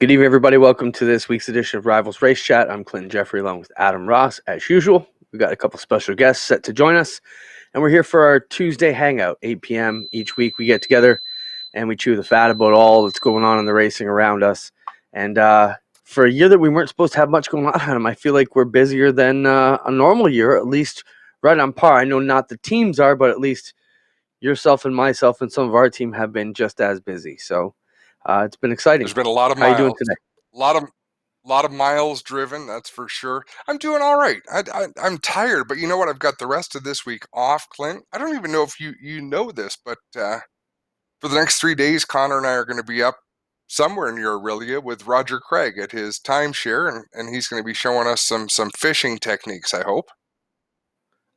Good evening, everybody. Welcome to this week's edition of Rivalz Race Chat. I'm Clinton Geoffrey along with Adam Ross, as usual. We've got a couple special guests set to join us, and we're here for our Tuesday hangout, 8 p.m. Each week we get together and we chew the fat about all that's going on in the racing around us. And for a year that we weren't supposed to have much going on, Adam, I feel like we're busier than a normal year, at least right on par. I know not the teams are, but at least yourself and myself and some of our team have been just as busy. So it's been exciting. There's been a lot of How are you doing miles. today? A lot of miles driven, that's for sure. I'm doing all right. I'm tired, but you know what? I've got the rest of this week off, Clint. I don't even know if you know this, but for the next 3 days, Connor and I are going to be up somewhere near Aurelia with Roger Craig at his timeshare, and he's going to be showing us some fishing techniques, I hope.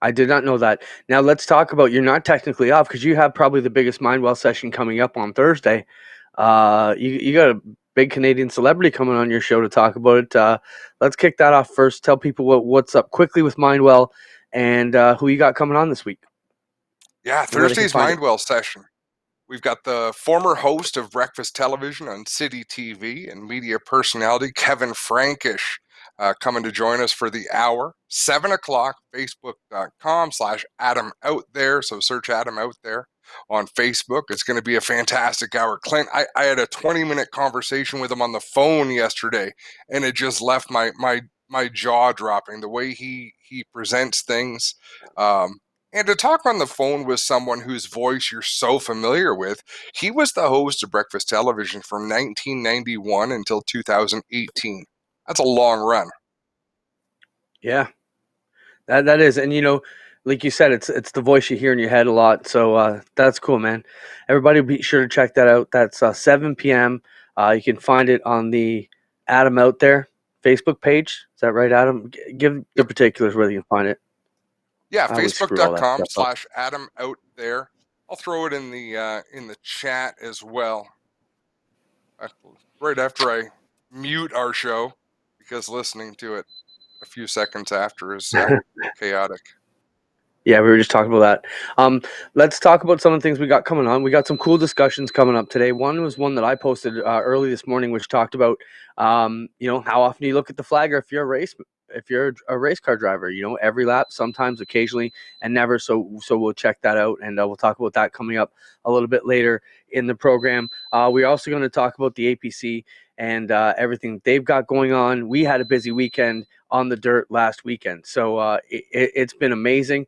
I did not know that. Now let's talk about, you're not technically off because you have probably the biggest Mindwell session coming up on Thursday. You got a big Canadian celebrity coming on your show to talk about it. Let's kick that off first. Tell people what's up quickly with Mindwell and who you got coming on this week. Yeah, And where they can Thursday's find it. Mindwell session. We've got the former host of Breakfast Television on City TV and media personality Kevin Frankish coming to join us for the hour. 7 o'clock, facebook.com/Adam Out There. So search Adam Out There on Facebook. It's going to be a fantastic hour. Clint, I had a 20-minute conversation with him on the phone yesterday, and it just left my jaw dropping. The way he presents things. And to talk on the phone with someone whose voice you're so familiar with, he was the host of Breakfast Television from 1991 until 2018. That's a long run. Yeah, that is. And, like you said, it's the voice you hear in your head a lot. So that's cool, man. Everybody be sure to check that out. That's 7 p.m. You can find it on the Adam Out There Facebook page. Is that right, Adam? Give the particulars where you can find it. Yeah, I always screw all that stuff up. facebook.com/Adam Out There. I'll throw it in the chat as well. Right after I mute our show, because listening to it a few seconds after is chaotic. Yeah, we were just talking about that. Let's talk about some of the things we got coming on. We got some cool discussions coming up today. One was one that I posted early this morning, which talked about, how often you look at the flagger if you're a race car driver. Every lap, sometimes, occasionally, and never. So we'll check that out, and we'll talk about that coming up a little bit later in the program. We're also going to talk about the APC and everything they've got going on. We had a busy weekend on the dirt last weekend, so it's been amazing.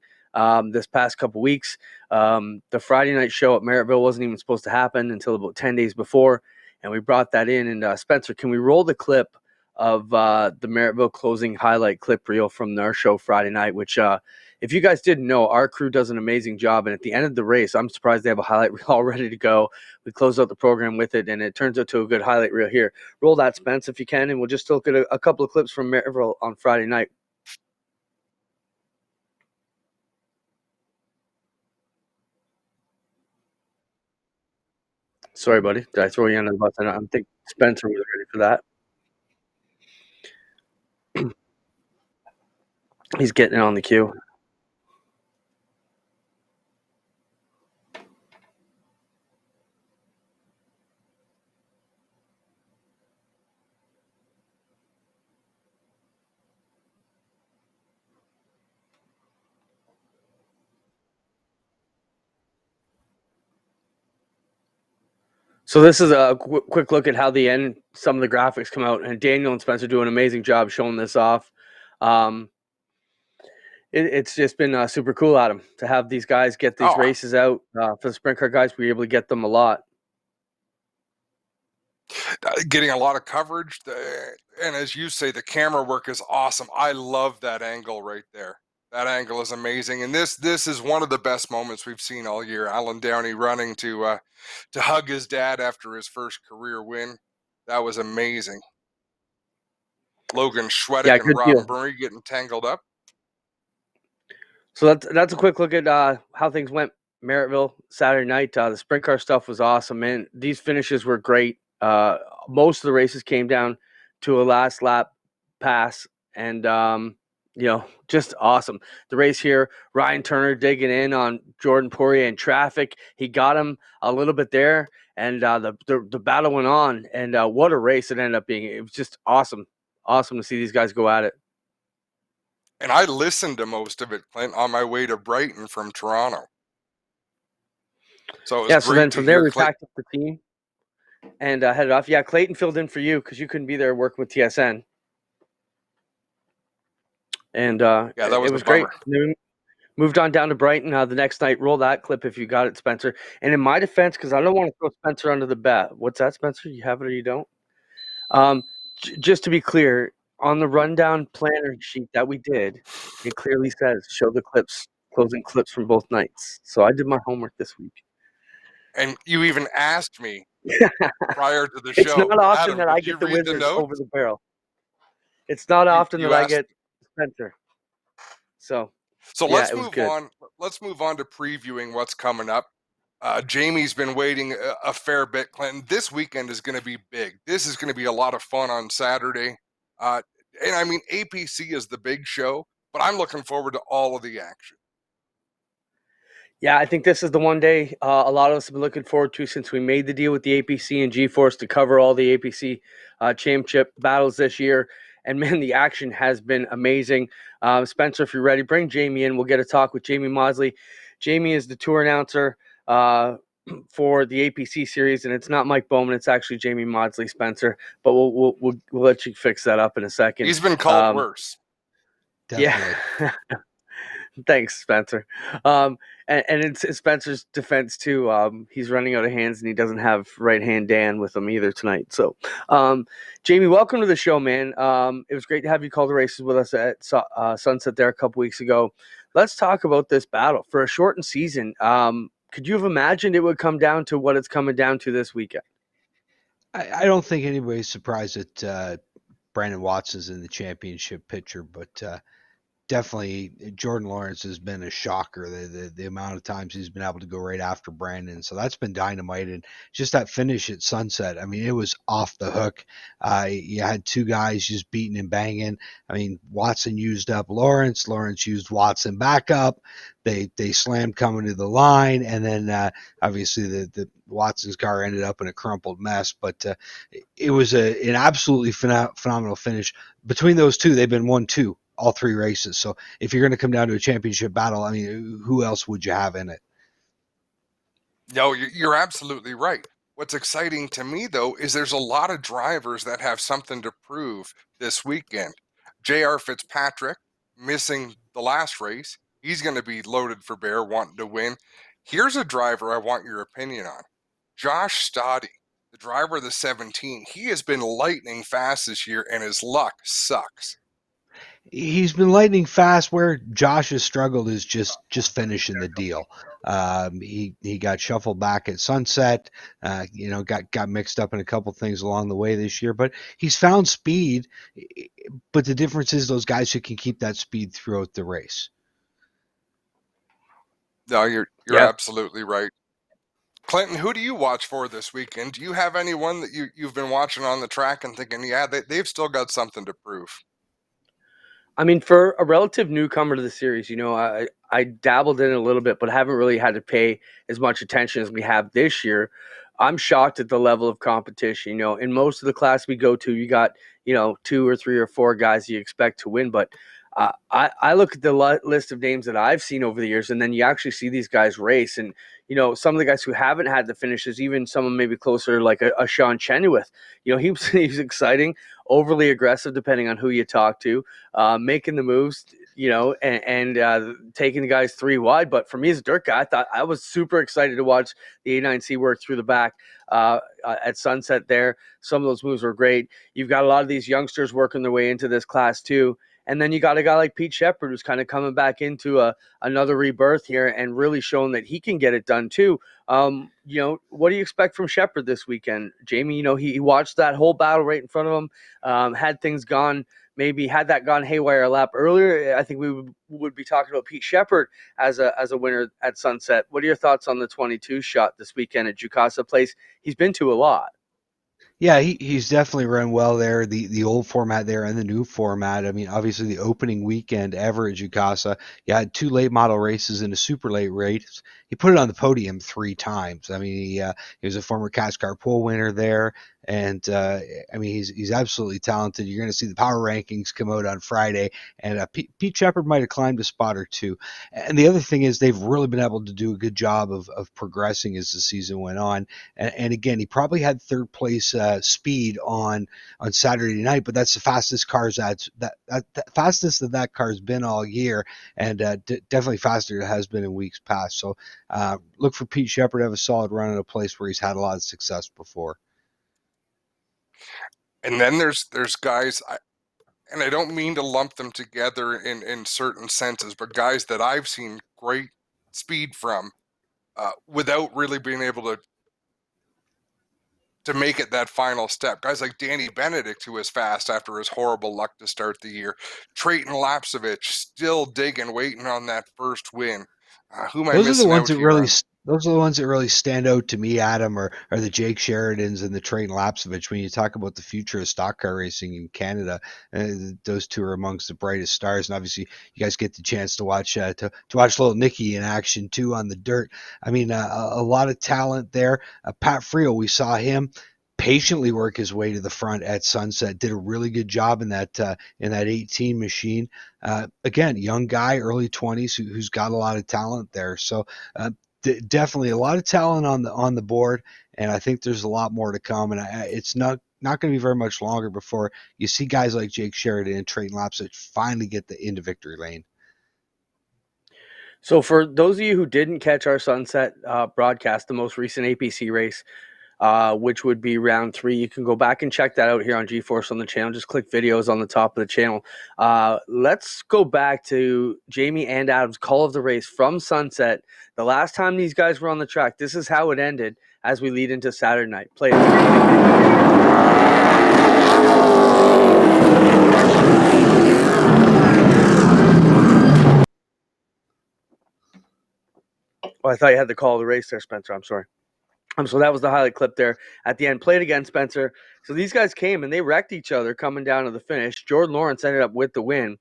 This past couple weeks. The Friday night show at Merrittville wasn't even supposed to happen until about 10 days before, and we brought that in. And Spencer, can we roll the clip of the Merrittville closing highlight clip reel from our show Friday night, which if you guys didn't know, our crew does an amazing job. And at the end of the race, I'm surprised they have a highlight reel all ready to go. We close out the program with it, and it turns out to a good highlight reel here. Roll that, Spence, if you can, and we'll just look at a couple of clips from Merrittville on Friday night. Sorry, buddy. Did I throw you under the bus? I don't think Spencer was ready for that. He's getting it on the queue. So this is a quick look at how some of the graphics come out, and Daniel and Spencer do an amazing job showing this off. It's just been super cool, Adam, to have these guys get these races out. For the sprint car guys, we were able to get them a lot. Getting a lot of coverage, and as you say, the camera work is awesome. I love that angle right there. That angle is amazing, and this is one of the best moments we've seen all year. Alan Downey running to hug his dad after his first career win. That was amazing. Logan Schwedick and Rob Murray getting tangled up. So that's a quick look at how things went. Merrittville Saturday night. The sprint car stuff was awesome, man. These finishes were great. Most of the races came down to a last lap pass, and Just awesome. The race here, Ryan Turner digging in on Jordan Poirier in traffic. He got him a little bit there, and the battle went on. And what a race it ended up being. It was just awesome. Awesome to see these guys go at it. And I listened to most of it, Clint, on my way to Brighton from Toronto. So it was Yeah, so great then to from there, hear we Clint. packed up the team and headed off. Yeah, Clayton filled in for you because you couldn't be there working with TSN. And Yeah, that it was a was great. bummer. Moved on down to Brighton the next night. Roll that clip if you got it, Spencer. And in my defense, because I don't want to throw Spencer under the bat. What's that, Spencer? You have it or you don't? Um, just to be clear, on the rundown planner sheet that we did, it clearly says show the clips, closing clips from both nights. So I did my homework this week. And you even asked me prior to the It's show, not often Adam, that did I you get the read the Wizards over notes? the barrel. It's not often You that I asked. get Spencer. So So yeah, let's it was move good. on. Let's move on to previewing what's coming up. Jamie's been waiting a fair bit, Clinton. This weekend is going to be big. This is going to be a lot of fun on Saturday. And I mean, APC is the big show, but I'm looking forward to all of the action. Yeah, I think this is the one day a lot of us have been looking forward to since we made the deal with the APC and G-Force to cover all the APC championship battles this year. And man, the action has been amazing. Spencer, if you're ready, bring Jamie in. We'll get a talk with Jamie Mosley. Jamie is the tour announcer for the APC series, and it's not Mike Bowman. It's actually Jamie Mosley, Spencer. But we'll let you fix that up in a second. He's been called worse. Definitely. Yeah. Thanks, Spencer. And in Spencer's defense too, he's running out of hands and he doesn't have right hand Dan with him either tonight. So, Jamie, welcome to the show, man. It was great to have you call the races with us at Sunset there a couple weeks ago. Let's talk about this battle for a shortened season. Could you have imagined it would come down to what it's coming down to this weekend? I don't think anybody's surprised that Brandon Watson's in the championship picture, but definitely Jordan Lawrence has been a shocker. The amount of times he's been able to go right after Brandon, so that's been dynamite. And just that finish at Sunset, I mean, it was off the hook. You had two guys just beating and banging. I mean, Watson used up Lawrence. Lawrence used Watson back up. They slammed coming to the line, and then obviously the Watson's car ended up in a crumpled mess. But it was an absolutely phenomenal finish. Between those two, they've been 1-2 all three races. So if you're going to come down to a championship battle, I mean, who else would you have in it? No, you're absolutely right. What's exciting to me, though, is there's a lot of drivers that have something to prove this weekend. J.R. Fitzpatrick, missing the last race. He's going to be loaded for bear, wanting to win. Here's a driver I want your opinion on. Josh Stoddy, the driver of the 17. He has been lightning fast this year, and his luck sucks. He's been lightning fast. Where Josh has struggled is just finishing the deal. He got shuffled back at Sunset. Got mixed up in a couple things along the way this year, but he's found speed. But the difference is those guys who can keep that speed throughout the race. No, you're Yeah. absolutely right. Clinton, who do you watch for this weekend? Do you have anyone that you've been watching on the track and thinking, yeah, they've still got something to prove? I mean, for a relative newcomer to the series, I dabbled in it a little bit, but haven't really had to pay as much attention as we have this year. I'm shocked at the level of competition. In most of the class we go to, you got, two or three or four guys you expect to win. But I look at the list of names that I've seen over the years, and then you actually see these guys race. And, some of the guys who haven't had the finishes, even someone maybe closer like a Sean Chenoweth, he's exciting, overly aggressive, depending on who you talk to, making the moves, and taking the guys three wide. But for me as a dirt guy, I was super excited to watch the A9C work through the back at Sunset there. Some of those moves were great. You've got a lot of these youngsters working their way into this class too. And then you got a guy like Pete Shepard who's kind of coming back into another rebirth here and really showing that he can get it done too. What do you expect from Shepard this weekend, Jamie? He watched that whole battle right in front of him. Had things gone, maybe had that gone haywire a lap earlier, I think we would be talking about Pete Shepard as a winner at Sunset. What are your thoughts on the 22 shot this weekend at Jukasa Place? He's been to a lot. Yeah, he's definitely run well there. The old format there and the new format. I mean, obviously the opening weekend ever at Jukasa, you had two late model races and a super late race. He put it on the podium 3 times. I mean, he was a former NASCAR pole winner there, and I mean he's absolutely talented. You're going to see the power rankings come out on Friday, and Pete Shepard might have climbed a spot or two. And the other thing is they've really been able to do a good job of progressing as the season went on. And again, he probably had third place speed on Saturday night, but that's the fastest cars that fastest that car's been all year, and definitely faster than it has been in weeks past. So look for Pete Shepard to have a solid run in a place where he's had a lot of success before. And then there's guys, and I don't mean to lump them together in certain senses, but guys that I've seen great speed from without really being able to make it that final step. Guys like Danny Benedict, who was fast after his horrible luck to start the year. Trayton Lapsevich still digging, waiting on that first win. Who am I Those are the missing ones out that here really on? those are the ones that really stand out to me, Adam, or the Jake Sheridans and the Trayton Lapsevich. When you talk about the future of stock car racing in Canada, those two are amongst the brightest stars. And obviously, you guys get the chance to watch to watch little Nicky in action too on the dirt. I mean, a lot of talent there. Pat Friel, we saw him patiently work his way to the front at Sunset. Did a really good job in that 18 machine. Again, young guy, early 20s, who's got a lot of talent there. So uh, definitely a lot of talent on the board, and I think there's a lot more to come. And it's not going to be very much longer before you see guys like Jake Sheridan and Trayton Lapsich finally get into victory lane. So for those of you who didn't catch our Sunset broadcast, the most recent APC race, which would be round 3. You can go back and check that out here on GeForce on the channel. Just click videos on the top of the channel. Let's go back to Jamie and Adam's call of the race from Sunset. The last time these guys were on the track, this is how it ended as we lead into Saturday night. Play it. Oh, I thought you had the call of the race there, Spencer. I'm sorry. So that was the highlight clip there at the end. Played again, Spencer. So these guys came and they wrecked each other coming down to the finish. Jordan Lawrence ended up with the win.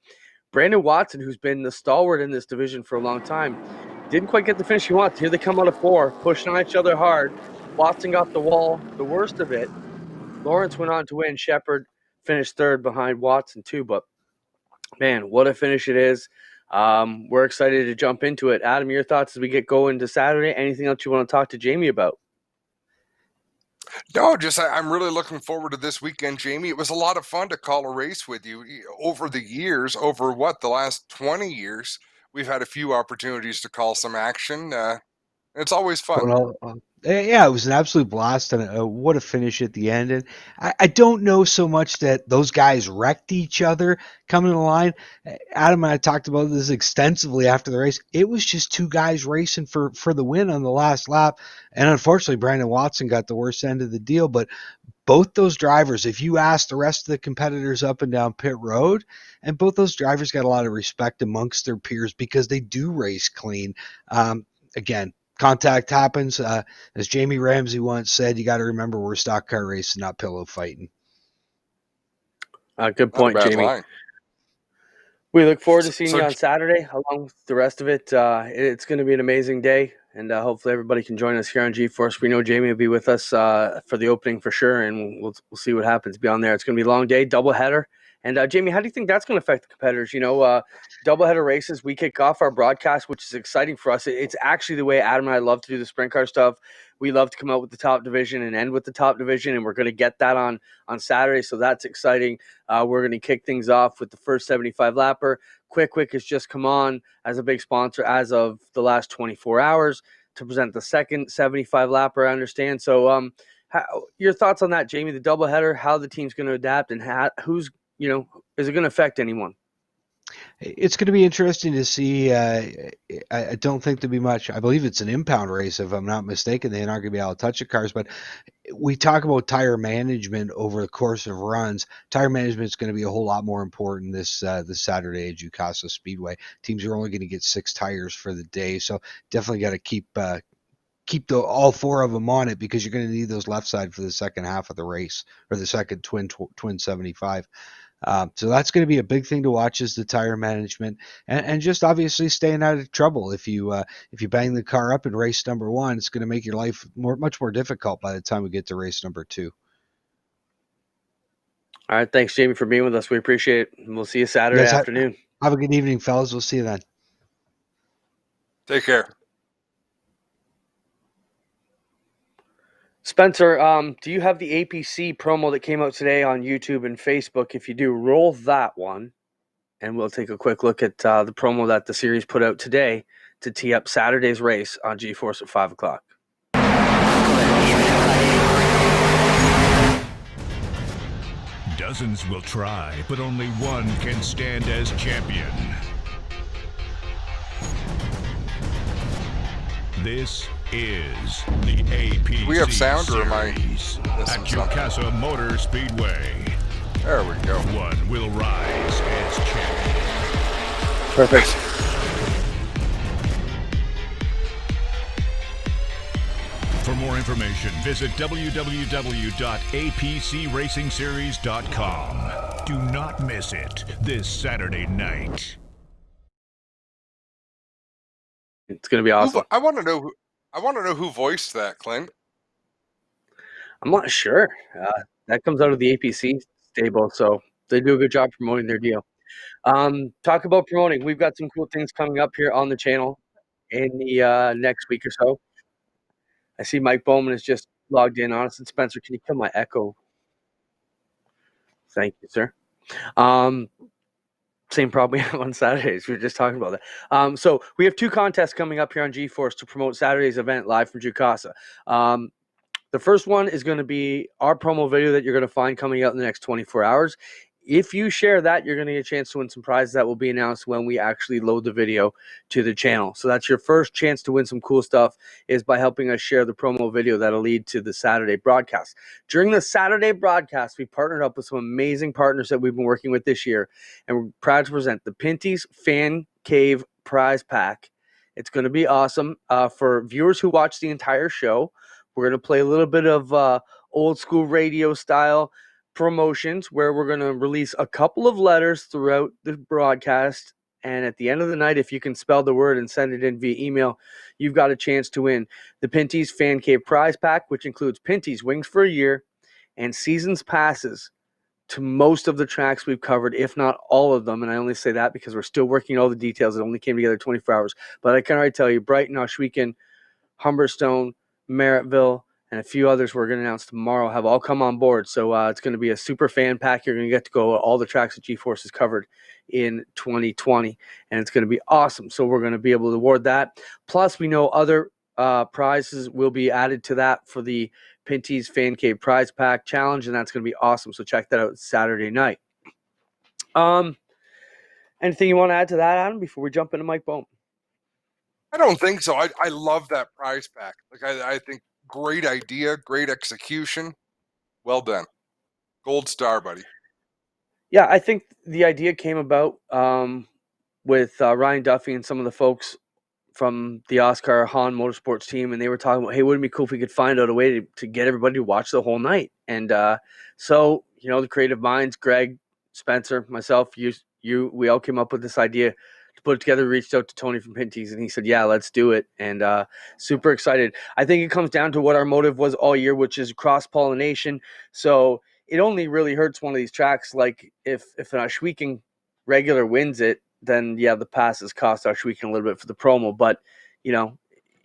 Brandon Watson, who's been the stalwart in this division for a long time, didn't quite get the finish he wants. Here they come out of 4, pushing on each other hard. Watson got the wall, the worst of it. Lawrence went on to win. Shepard finished third behind Watson too. But man, what a finish it is. We're excited to jump into it. Adam, your thoughts as we get going to Saturday? Anything else you want to talk to Jamie about? No, just I'm really looking forward to this weekend, Jamie. It was a lot of fun to call a race with you over the years. Over the last 20 years, we've had a few opportunities to call some action. It's always fun. Well, yeah, it was an absolute blast, and what a finish at the end. And I don't know so much that those guys wrecked each other coming to the line. Adam and I talked about this extensively after the race. It was just two guys racing for the win on the last lap, and unfortunately, Brandon Watson got the worst end of the deal. But both those drivers, if you ask the rest of the competitors up and down pit road, and both those drivers got a lot of respect amongst their peers because they do race clean. Again, contact happens. As Jamie Ramsey once said, you got to remember we're stock car racing, not pillow fighting. Good Not a point, bad Jamie. line. We look forward to So, seeing so you on Saturday along with the rest of it. It's going to be an amazing day, and hopefully everybody can join us here on GeForce. We know Jamie will be with us for the opening for sure, and we'll see what happens beyond there. It's going to be a long day, doubleheader. And Jamie, how do you think that's going to affect the competitors? You know, doubleheader races, we kick off our broadcast, which is exciting for us. It's actually the way Adam and I love to do the sprint car stuff. We love to come out with the top division and end with the top division, and we're going to get that on Saturday, so that's exciting. We're going to kick things off with the first 75 lapper. Quick has just come on as a big sponsor as of the last 24 hours to present the second 75 lapper, I understand. So your thoughts on that, Jamie, the doubleheader, how the team's going to adapt, and who's, is it going to affect anyone? It's going to be interesting to see. I don't think there'll be much. I believe it's an impound race, if I'm not mistaken. They're not going to be able to touch the cars, but we talk about tire management over the course of runs. Tire management is going to be a whole lot more important this Saturday at Jukasa Speedway. Teams are only going to get 6 tires for the day, so definitely got to keep all four of them on it, because you're going to need those left side for the second half of the race, or the second twin 75. So that's going to be a big thing to watch, is the tire management, and just obviously staying out of trouble. If you bang the car up in race number 1, it's going to make your life much more difficult by the time we get to race number 2. All right, thanks, Jamie, for being with us. We appreciate it. We'll see you Saturday afternoon. Have a good evening, fellas. We'll see you then. Take care. Spencer, do you have the APC promo that came out today on YouTube and Facebook? If you do, roll that one, and we'll take a quick look at the promo that the series put out today to tee up Saturday's race on G-Force at 5 o'clock. Dozens will try, but only one can stand as champion. This is the APC. We have sound, or am I at missing something? Yukasa Motor Speedway. There we go. One will rise as champion. Perfect. For more information, visit www.apcracingseries.com. Do not miss it this Saturday night. It's going to be awesome. I want to know who voiced that, Clint. I'm not sure. That comes out of the APC stable, so they do a good job promoting their deal. Talk about promoting. We've got some cool things coming up here on the channel in the next week or so. I see Mike Bowman is just logged in on us. And Spencer, can you kill my echo? Thank you, sir. Same problem we have on Saturdays. We were just talking about that. So we have 2 contests coming up here on G-Force to promote Saturday's event live from Jukasa. The first one is going to be our promo video that you're going to find coming out in the next 24 hours. If you share that, you're going to get a chance to win some prizes that will be announced when we actually load the video to the channel. So that's your first chance to win some cool stuff, is by helping us share the promo video that'll lead to the Saturday broadcast. During the Saturday broadcast, we partnered up with some amazing partners that we've been working with this year, and we're proud to present the Pinty's Fan Cave Prize Pack. It's going to be awesome. For viewers who watch the entire show, we're going to play a little bit of old school radio style promotions, where we're going to release a couple of letters throughout the broadcast, and at the end of the night, if you can spell the word and send it in via email, you've got a chance to win the Pinty's Fan Cave Prize Pack, which includes Pinty's Wings for a year and seasons passes to most of the tracks we've covered, if not all of them. And I only say that because we're still working all the details. It only came together 24 hours, but I can already tell you, Brighton, Oshweekend, Humberstone, Merrittville, and a few others we're going to announce tomorrow have all come on board. So it's going to be a super fan pack. You're going to get to go all the tracks that G-Force has covered in 2020, and it's going to be awesome. So we're going to be able to award that. Plus, we know other prizes will be added to that for the Pinty's Fan Cave Prize Pack Challenge, and that's going to be awesome. So check that out Saturday night. Anything you want to add to that, Adam, before we jump into Mike Bowman? I don't think so. I love that prize pack. Like I think great idea, great execution. Well done. Gold star, buddy. Yeah, I think the idea came about with Ryan Duffy and some of the folks from the Oscar Hahn Motorsports team, and they were talking about, hey, wouldn't it be cool if we could find out a way to get everybody to watch the whole night? And so, the creative minds, Greg, Spencer, myself, you, we all came up with this idea to put it together. Reached out to Tony from Pinty's, and he said, yeah, let's do it. And super excited. I think it comes down to what our motive was all year, which is cross-pollination. So it only really hurts one of these tracks. Like if an Oshweekend regular wins it, then yeah, the passes cost Oshweekend a little bit for the promo. But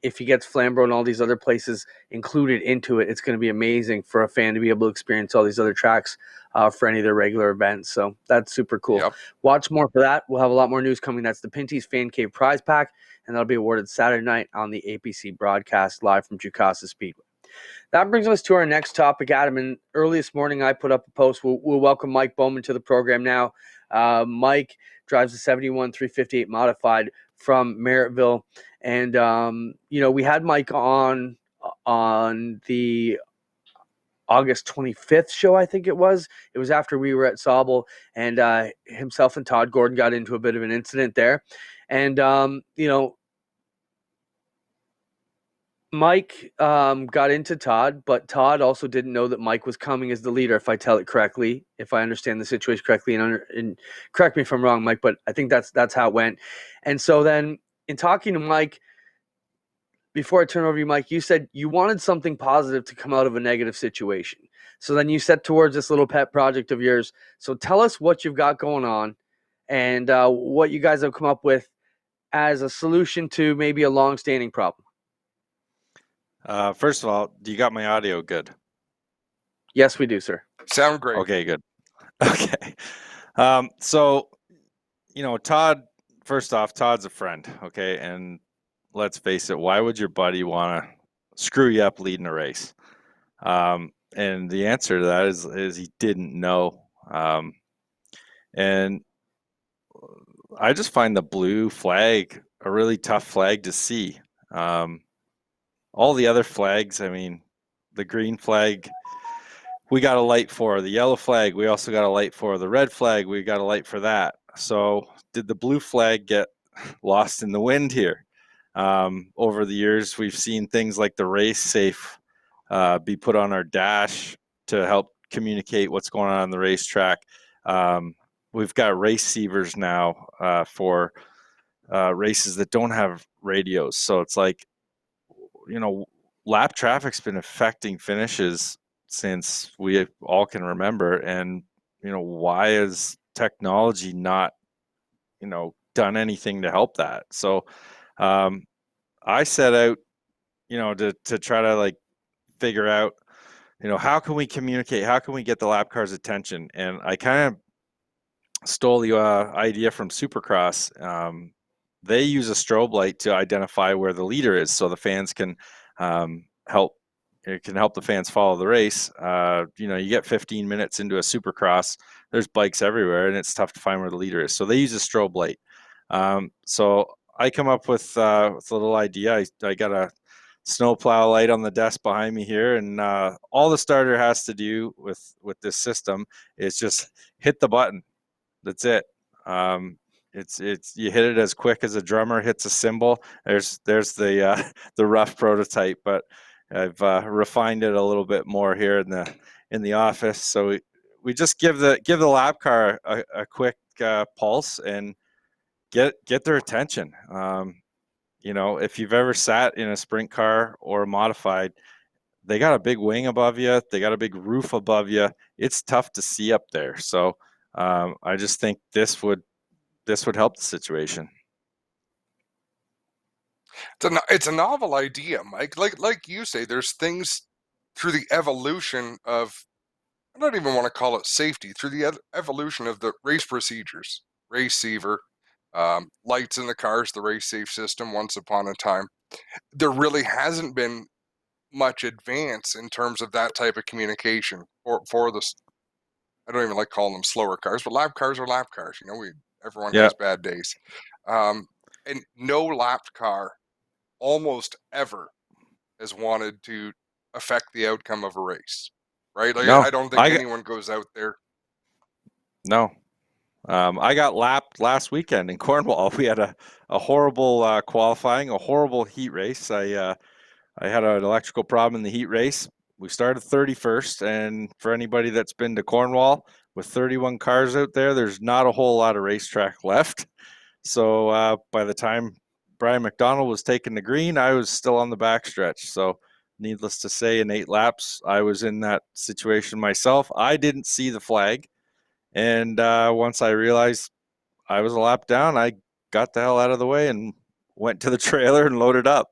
if he gets Flamborough and all these other places included into it, it's going to be amazing for a fan to be able to experience all these other tracks for any of their regular events. So that's super cool. Yep. Watch more for that. We'll have a lot more news coming. That's the Pinty's Fan Cave Prize Pack, and that'll be awarded Saturday night on the APC broadcast live from Jukasa Speedway. That brings us to our next topic, Adam. And early this morning, I put up a post. We'll welcome Mike Bowman to the program now. Mike drives a 71 358 modified from Merrittville. And, we had Mike on the August 25th show, I think it was. It was after we were at Sauble, and himself and Todd Gordon got into a bit of an incident there. And, Mike got into Todd, but Todd also didn't know that Mike was coming as the leader, if I tell it correctly, if I understand the situation correctly. And correct me if I'm wrong, Mike, but I think that's how it went. And so then in talking to Mike, before I turn over to you, Mike, you said you wanted something positive to come out of a negative situation. So then you set towards this little pet project of yours. So tell us what you've got going on and what you guys have come up with as a solution to maybe a long-standing problem. First of all, do you got my audio good? Yes, we do, sir. Sound great. Okay, good. Okay. So, Todd, first off, Todd's a friend, okay? And let's face it, why would your buddy want to screw you up leading a race? And the answer to that is he didn't know. And I just find the blue flag a really tough flag to see. All the other flags, I mean, the green flag, we got a light for. The yellow flag, we also got a light for. The red flag, we got a light for that. So did the blue flag get lost in the wind here? Over the years, we've seen things like the race safe be put on our dash to help communicate what's going on the racetrack. We've got race receivers now for races that don't have radios. So it's like, lap traffic's been affecting finishes since we all can remember. And, why is technology not, done anything to help that? So I set out, to try to like figure out, how can we communicate? How can we get the lap car's attention? And I kind of stole the idea from Supercross. They use a strobe light to identify where the leader is, so the fans can help. It can help the fans follow the race. You get 15 minutes into a Supercross, there's bikes everywhere, and it's tough to find where the leader is. So they use a strobe light. So I come up with a little idea. I got a snowplow light on the desk behind me here, and all the starter has to do with this system is just hit the button. That's it. It's you hit it as quick as a drummer hits a cymbal. There's the rough prototype, but I've refined it a little bit more here in the office. So we just give the lap car a quick pulse and get their attention. If you've ever sat in a sprint car or a modified, they got a big wing above you. They got a big roof above you. It's tough to see up there. So I just think this would help the situation. It's a novel idea, Mike. Like you say, there's things through the evolution of, I don't even want to call it safety, through the evolution of the race procedures, race receiver, lights in the cars, the race safe system. Once upon a time, there really hasn't been much advance in terms of that type of communication for the. I don't even like calling them slower cars, but lap cars are lap cars. Everyone has bad days, and no lap car almost ever has wanted to affect the outcome of a race, right? Like, No, I don't think anyone goes out there. No. I got lapped last weekend in Cornwall. We had a horrible qualifying, a horrible heat race. I had an electrical problem in the heat race. We started 31st, and for anybody that's been to Cornwall, with 31 cars out there, there's not a whole lot of racetrack left. So by the time Brian McDonald was taking the green, I was still on the backstretch. So needless to say, in 8 laps, I was in that situation myself. I didn't see the flag. And once I realized I was a lap down, I got the hell out of the way and went to the trailer and loaded up.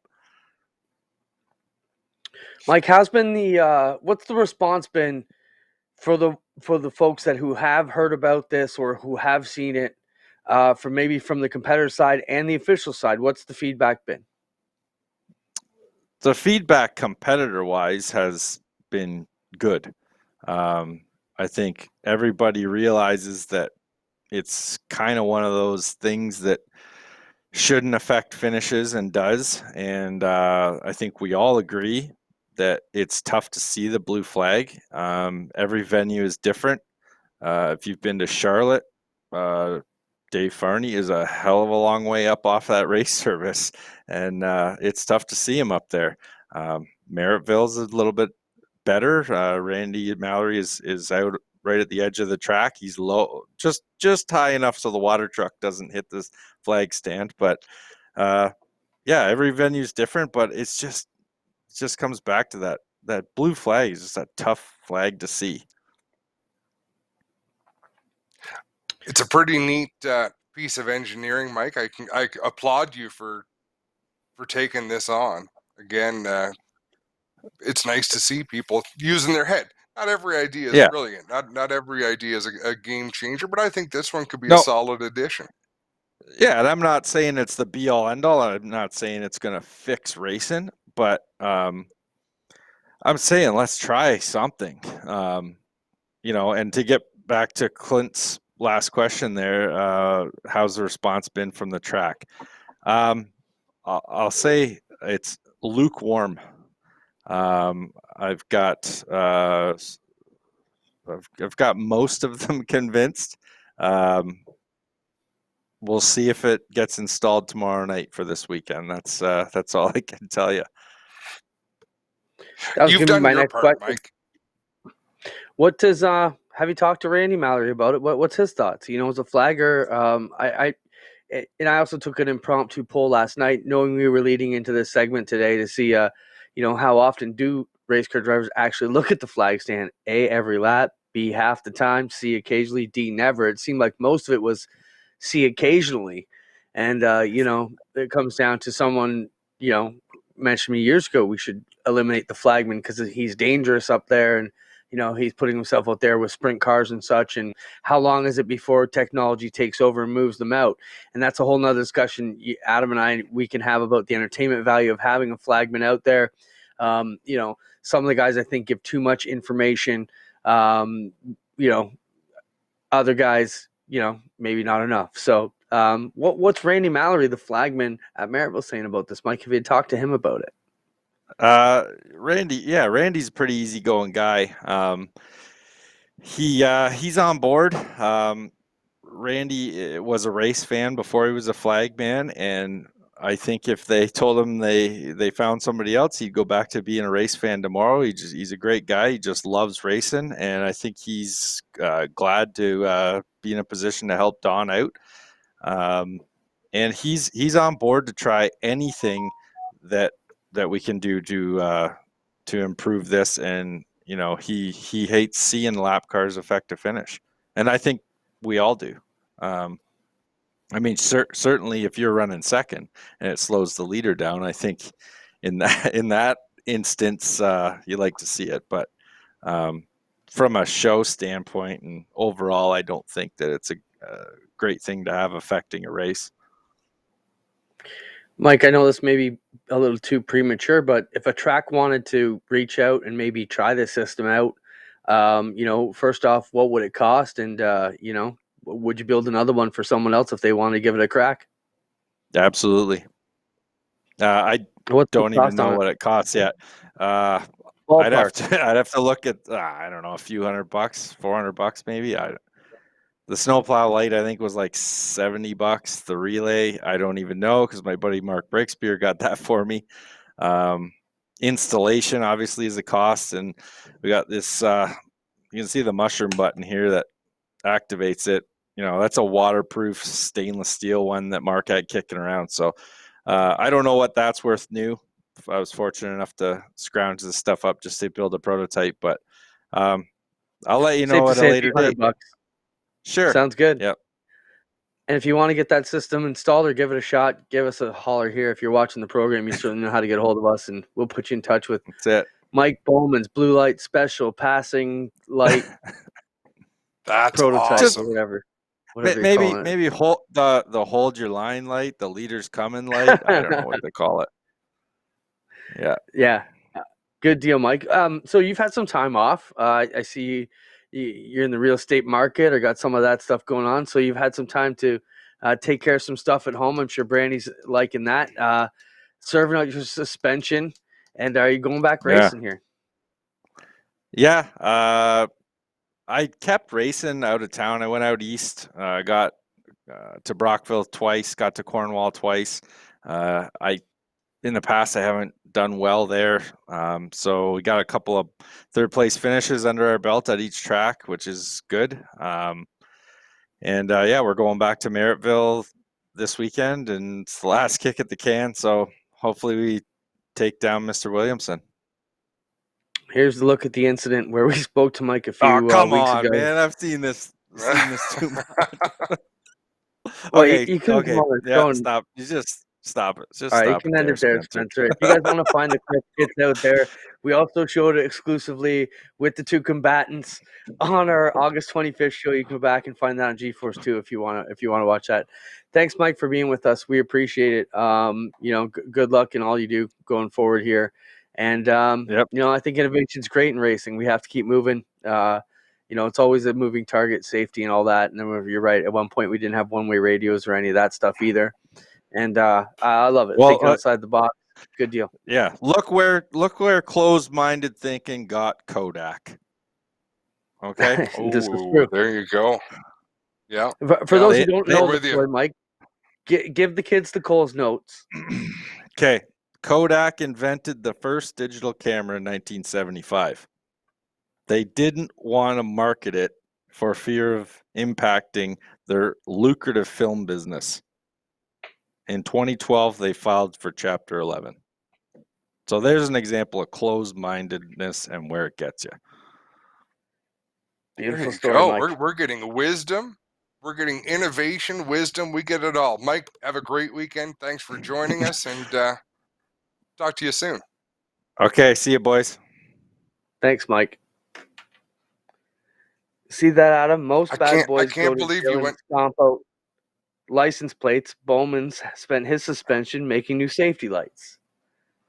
Mike, how's been what's the response been for the folks who have heard about this or who have seen it, from the competitor side and the official side? What's the feedback been? The feedback competitor-wise has been good. I think everybody realizes that it's kind of one of those things that shouldn't affect finishes and does. And I think we all agree that it's tough to see the blue flag. Every venue is different. If you've been to Charlotte, Dave Farney is a hell of a long way up off that race service, and it's tough to see him up there. Merrittville's a little bit better. Randy Mallory is out right at the edge of the track. He's low, just high enough so the water truck doesn't hit this flag stand. But every venue's different, but it just comes back to that blue flag is just a tough flag to see. It's a pretty neat piece of engineering, Mike. I applaud you for taking this on. Again, it's nice to see people using their head. Not every idea is brilliant. Not every idea is a game changer, but I think this one could be a solid addition. Yeah, and I'm not saying it's the be all end all. I'm not saying it's going to fix racing, but I'm saying let's try something. And to get back to Clint's last question there, how's the response been from the track? I'll say it's lukewarm. I've got most of them convinced. We'll see if it gets installed tomorrow night for this weekend. That's all I can tell you. You've done your part, Mike. What does have you talked to Randy Mallory about it? What's his thoughts? As a flagger, I also took an impromptu poll last night, knowing we were leading into this segment today to see how often do race car drivers actually look at the flag stand? A, every lap, B, half the time, C, occasionally, D, never. It seemed like most of it was C, occasionally. And it comes down to someone, mentioned me years ago, we should eliminate the flagman because he's dangerous up there, and he's putting himself out there with sprint cars and such. And how long is it before technology takes over and moves them out? And that's a whole nother discussion Adam and I, we can have about the entertainment value of having a flagman out there. Some of the guys I think give too much information. Other guys, maybe not enough. So what's Randy Mallory, the flagman at Merrittville, saying about this? Mike, have you talked to him about it? Randy's a pretty easygoing guy. He's on board. Randy was a race fan before he was a flagman, and I think if they told him they found somebody else, he'd go back to being a race fan tomorrow. He's a great guy. He just loves racing, and I think he's glad to be in a position to help Don out. And he's on board to try anything that we can do to improve this. And he hates seeing lap cars affect a finish, and I think we all do. Certainly if you're running second and it slows the leader down, I think in that instance you like to see it. But from a show standpoint and overall, I don't think that it's a great thing to have affecting a race. Mike, I know this may be a little too premature, but if a track wanted to reach out and maybe try this system out, first off, what would it cost? And, would you build another one for someone else if they wanted to give it a crack? Absolutely. I don't even know what it costs yet. I'd have to look at, I don't know, a few $100, $400 maybe. The snowplow light, I think, was like $70. The relay, I don't even know, because my buddy Mark Breakspear got that for me. Installation obviously is a cost, and we got this. You can see the mushroom button here that activates it. That's a waterproof stainless steel one that Mark had kicking around. So I don't know what that's worth new. I was fortunate enough to scrounge this stuff up just to build a prototype, but I'll let you know at a later date. Sure. Sounds good. Yep. And if you want to get that system installed or give it a shot, give us a holler here. If you're watching the program, you certainly know how to get a hold of us, and we'll put you in touch with Mike Bowman's Blue Light Special Passing Light That's prototype awesome. or whatever maybe hold the hold your line light, the leaders coming light. I don't know what they call it. Yeah. Good deal, Mike. So you've had some time off. I see you're in the real estate market or got some of that stuff going on. So you've had some time to take care of some stuff at home. I'm sure Brandy's liking that. Serving out your suspension. And are you going back racing here? Yeah. I kept racing out of town. I went out east. Got to Brockville twice. Got to Cornwall twice. in the past, I haven't done well there. So we got a couple of third place finishes under our belt at each track, which is good. We're going back to Merrittville this weekend, and it's the last kick at the can. So hopefully we take down Mr. Williamson. Here's the look at the incident where we spoke to Mike a few come weeks on, ago. man! I've seen this too much. Well, okay, you couldn't come on the yeah, show and stop. You just stop it. Just all right, you stop can it end there, it there, Spencer. If you guys want to find the clip, it's out there. We also showed it exclusively with the two combatants on our August 25th show. You can go back and find that on GeForce 2 if you want to watch that. Thanks, Mike, for being with us. We appreciate it. Good luck in all you do going forward here. And Yep. I think innovation's great in racing. We have to keep moving. It's always a moving target, safety and all that. And then you're right. At one point, we didn't have one-way radios or any of that stuff either. And I love it. Well, Thinking outside the box. Good deal. Yeah. Look where closed-minded thinking got Kodak. Okay. This is true. There you go. Yeah. For those who They- don't they- know with the you. story, Mike, give the kids the Cole's notes. Okay. Kodak invented the first digital camera in 1975. They didn't want to market it for fear of impacting their lucrative film business. In 2012, they filed for Chapter 11. So there's an example of closed-mindedness and where it gets you. Beautiful There you story, go. Mike. We're getting wisdom. We're getting innovation, wisdom. We get it all. Mike, have a great weekend. Thanks for joining us, and talk to you soon. Okay. See you, boys. Thanks, Mike. See that, Adam? Most I bad boys can't go to believe jail you and went. stomp out license plates. Bowman's spent his suspension making new safety lights.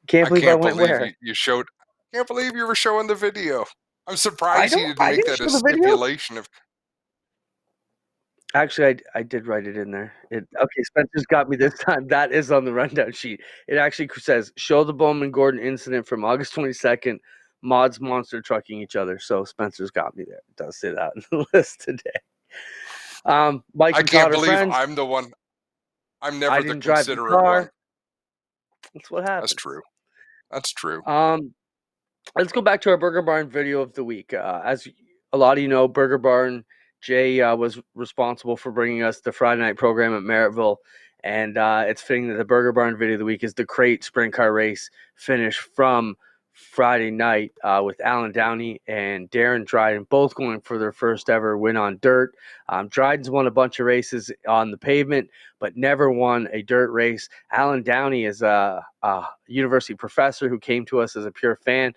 Can't believe I went where? You showed. Can't believe you were showing the video. I'm surprised he didn't I make didn't that a show the video. stipulation of. Actually, I did write it in there. Okay, Spencer's got me this time. That is on the rundown sheet. It actually says, show the Bowman Gordon incident from August 22nd, mods monster trucking each other. So Spencer's got me there. It does say that on the list today. Mike I and can't Todd are believe friends. I'm the one. I'm never I the didn't drive the considerate car. one. That's what happens. That's true. Let's go back to our Burger Barn video of the week. As a lot of you know, Burger Barn Jay was responsible for bringing us the Friday night program at Merrittville, and it's fitting that the Burger Barn video of the week is the crate sprint car race finish from Friday night with Alan Downey and Darren Dryden both going for their first ever win on dirt. Dryden's won a bunch of races on the pavement, but never won a dirt race. Alan Downey is a university professor who came to us as a pure fan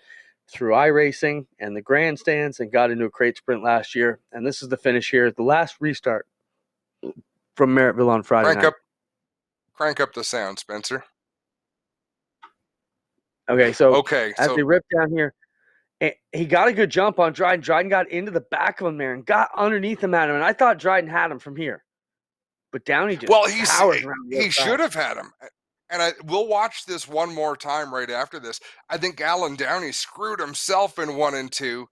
through iRacing and the grandstands and got into a crate sprint last year. And this is the finish here, the last restart from Merrittville on Friday night. Crank up the sound, Spencer. Okay, so as so they rip down here, he got a good jump on Dryden. Dryden got into the back of him there and got underneath him at him. And I thought Dryden had him from here. But Downey just powers around. He should have had him. And we'll watch this one more time right after this. I think Alan Downey screwed himself in 1 and 2,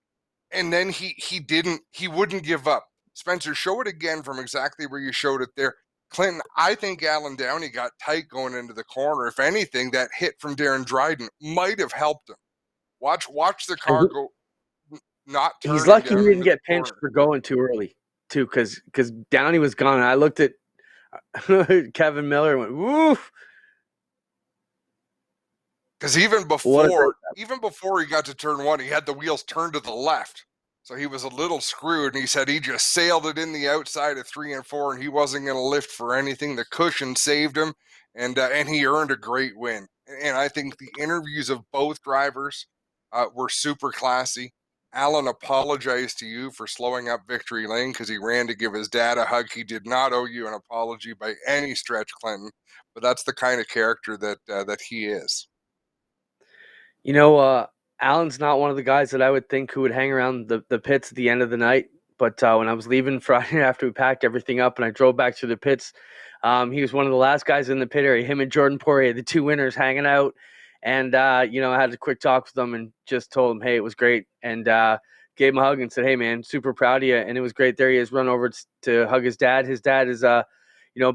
and then he wouldn't give up. Spencer, show it again from exactly where you showed it there. Clinton, I think Alan Downey got tight going into the corner. If anything, that hit from Darren Dryden might have helped him. Watch the car go not turning. He's lucky down he didn't into get the pinched corner. for going too early, too, because Downey was gone. And I looked at Kevin Miller and went, woof. Because even before he got to turn 1, he had the wheels turned to the left. So he was a little screwed, and he said he just sailed it in the outside of 3 and 4, and he wasn't going to lift for anything. The cushion saved him, and he earned a great win. And I think the interviews of both drivers were super classy. Alan apologized to you for slowing up Victory Lane because he ran to give his dad a hug. He did not owe you an apology by any stretch, Clinton, but that's the kind of character that he is. You know, Alan's not one of the guys that I would think who would hang around the pits at the end of the night. But when I was leaving Friday after we packed everything up and I drove back to the pits, he was one of the last guys in the pit area. Him and Jordan Poirier, the two winners, hanging out. And, I had a quick talk with them and just told him, hey, it was great. And gave him a hug and said, hey, man, super proud of you. And it was great. There he is, run over to hug his dad. His dad is,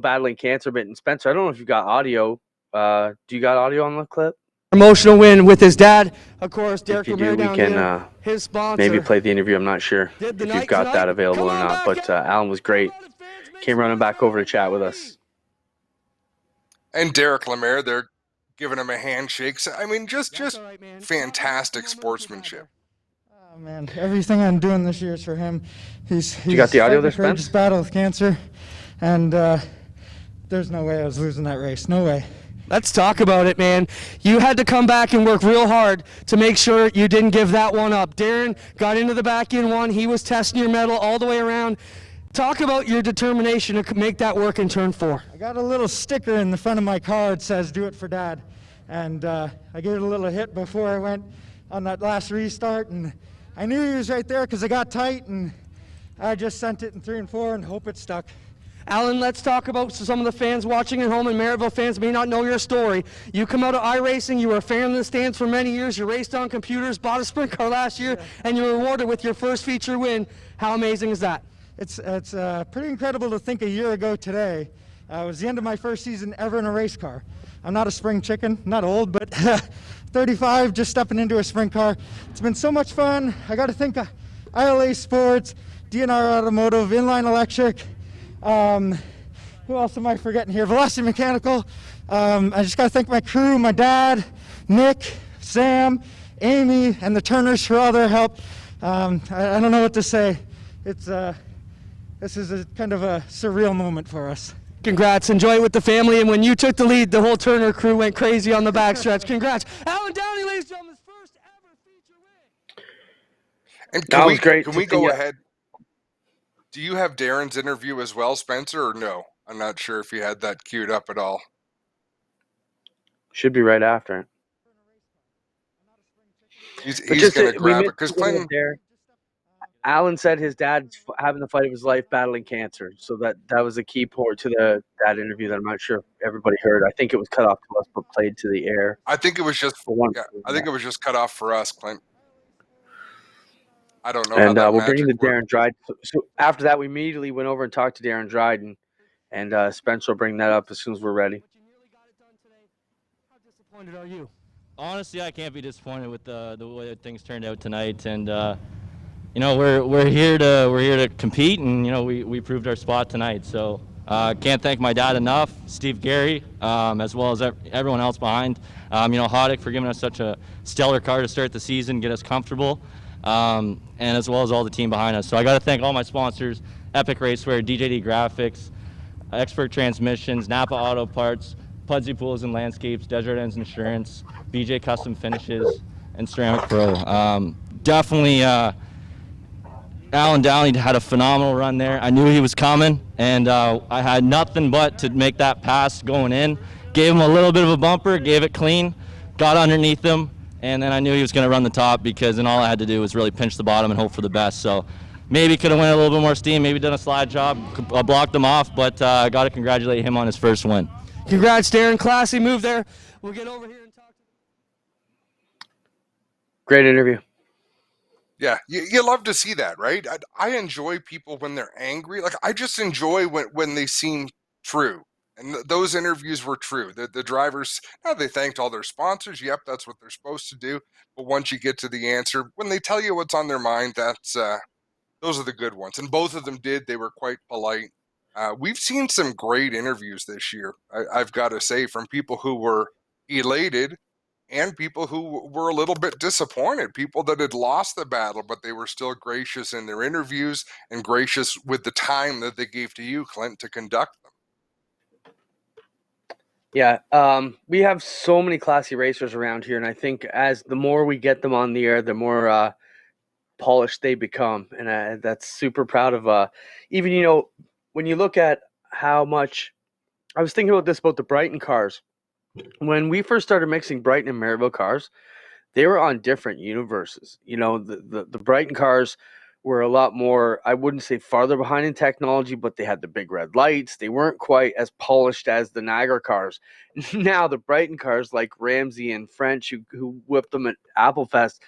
battling cancer a bit. And Spencer, I don't know if you've got audio Do you got audio on the clip? Emotional win with his dad, of course. Derek If you Lemire do, we down can here, his sponsor. maybe play the interview. I'm not sure Did the if you've night got that tonight. available Come or on not, back but out. Alan was great. How about it, fans? Make Came some running noise back for over to our chat with Gary. us. And Derek Lemire, they're giving him a handshake. So, I mean, just all right, man. fantastic Talk about the moment with your dad sportsmanship. Oh man, everything I'm doing this year is for him. He's You got the audio fighting there, a courageous Spence? battle with cancer, and there's no way I was losing that race. No way. Let's talk about it, man. You had to come back and work real hard to make sure you didn't give that one up. Darren got into the back end one. He was testing your metal all the way around. Talk about your determination to make that work in turn 4. I got a little sticker in the front of my car that says "Do it for Dad," and I gave it a little hit before I went on that last restart, and I knew he was right there because I got tight, and I just sent it in 3 and 4 and hope it stuck. Alan, let's talk about some of the fans watching at home, and Maryville fans may not know your story. You come out of iRacing, you were a fan in the stands for many years, you raced on computers, bought a sprint car last year, and you were rewarded with your first feature win. How amazing is that? It's pretty incredible to think a year ago today was the end of my first season ever in a race car. I'm not a spring chicken, not old, but 35, just stepping into a sprint car. It's been so much fun. I got to thank ILA Sports, DNR Automotive, Inline Electric. Who else am I forgetting here? Velocity Mechanical. I just got to thank my crew, my dad, Nick, Sam, Amy, and the Turners for all their help. I don't know what to say. It's this is a kind of a surreal moment for us. Congrats, enjoy it with the family, and when you took the lead, the whole Turner crew went crazy on the backstretch. Congrats. Alan Downey, ladies and gentlemen, first ever feature win. And That was great can to we go see, ahead? Do you have Darren's interview as well, Spencer, or no? I'm not sure if you had that queued up at all. Should be right after. He's But going just to we grab it missed because a little Clinton. bit there. Alan said his dad's having the fight of his life battling cancer. So that was a key point to that interview that I'm not sure if everybody heard. I think it was cut off to us but played to the air. I think it was just For one. yeah. I think it was just cut off for us, Clint. I don't know And how that we're bringing magic to works. Darren Dryden. So after that, we immediately went over and talked to Darren Dryden, and Spencer will bring that up as soon as we're ready. But you nearly got it done today. How disappointed are you? Honestly, I can't be disappointed with the way that things turned out tonight, and you know we're here to compete, and you know we proved our spot tonight. So can't thank my dad enough, Steve Gary, as well as everyone else behind. You know Hoddick for giving us such a stellar car to start the season, get us comfortable, and as well as all the team behind us. So I got to thank all my sponsors: Epic Racewear, DJD Graphics, Expert Transmissions, Napa Auto Parts, Pudsey Pools and Landscapes, Desert Ends Insurance, BJ Custom Finishes, and Ceramic Pro. Definitely, Alan Downey had a phenomenal run there. I knew he was coming, and I had nothing but to make that pass going in. Gave him a little bit of a bumper, gave it clean, got underneath him, and then I knew he was going to run the top because then all I had to do was really pinch the bottom and hope for the best. So maybe could have went a little bit more steam, maybe done a slide job, blocked him off, but I got to congratulate him on his first win. Congrats, Darren. Classy move there. We'll get over here and talk to Great interview. Yeah, you love to see that, right? I enjoy people when they're angry. Like I just enjoy when they seem true. And those interviews were true. The drivers, they thanked all their sponsors. Yep, that's what they're supposed to do. But once you get to the answer, when they tell you what's on their mind, that's those are the good ones. And both of them did. They were quite polite. We've seen some great interviews this year, I've got to say, from people who were elated and people who were a little bit disappointed, people that had lost the battle, but they were still gracious in their interviews and gracious with the time that they gave to you, Clint, to conduct them. Yeah, we have so many classy racers around here, and I think as the more we get them on the air, the more polished they become, and that's super proud of. Even when you look at how much I was thinking about this about the Brighton cars. When we first started mixing Brighton and Maryville cars, they were on different universes. The Brighton cars were a lot more, I wouldn't say farther behind in technology, but they had the big red lights. They weren't quite as polished as the Niagara cars. Now the Brighton cars like Ramsey and French, who whipped them at Applefest,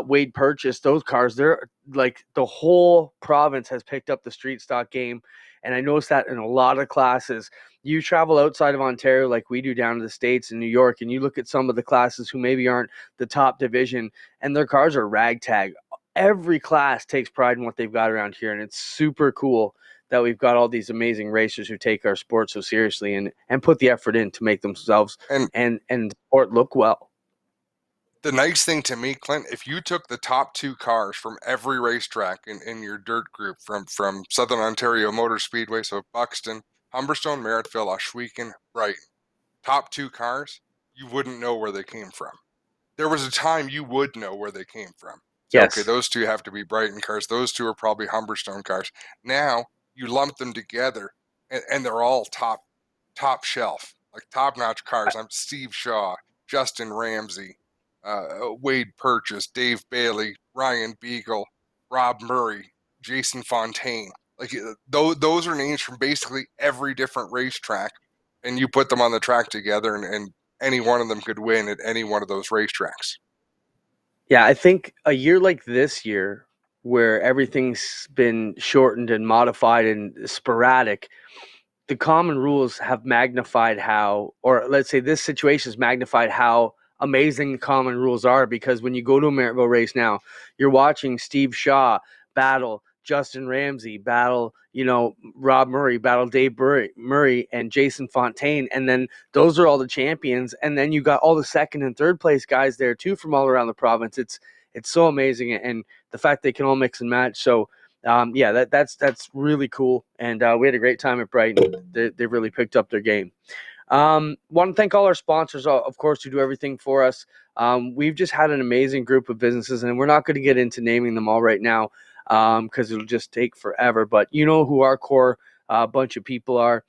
Wade purchased those cars. They're like the whole province has picked up the street stock game, And I noticed that in a lot of classes. You travel outside of Ontario like we do down to the States in New York, and you look at some of the classes who maybe aren't the top division, and their cars are ragtag. Every class takes pride in what they've got around here, and it's super cool that we've got all these amazing racers who take our sport so seriously and put the effort in to make themselves and sport look well. The nice thing to me, Clint, if you took the top 2 cars from every racetrack in your dirt group from Southern Ontario Motor Speedway, so Buxton, Humberstone, Merrittville, Ohsweken, Brighton, top 2 cars, you wouldn't know where they came from. There was a time you would know where they came from. So, Yes. okay, those 2 have to be Brighton cars. Those 2 are probably Humberstone cars. Now you lump them together, and they're all top shelf, like top-notch cars. I'm Steve Shaw, Justin Ramsey, Wade Purchase, Dave Bailey, Ryan Beagle, Rob Murray, Jason Fontaine. Like those are names from basically every different racetrack, and you put them on the track together, and any one of them could win at any one of those racetracks. Yeah, I think a year like this year, where everything's been shortened and modified and sporadic, the common rules have magnified how, or let's say this situation has magnified how amazing the common rules are, because when you go to a Merrittville race now, you're watching Steve Shaw battle Justin Ramsey, battle, Rob Murray, battle Dave Murray and Jason Fontaine. And then those are all the champions. And then you got all the second and third place guys there too from all around the province. It's so amazing. And the fact they can all mix and match. So, that's really cool, and we had a great time at Brighton. They really picked up their game. Want to thank all our sponsors, of course, who do everything for us. We've just had an amazing group of businesses, and we're not going to get into naming them all right now because it'll just take forever. But you know who our core bunch of people are.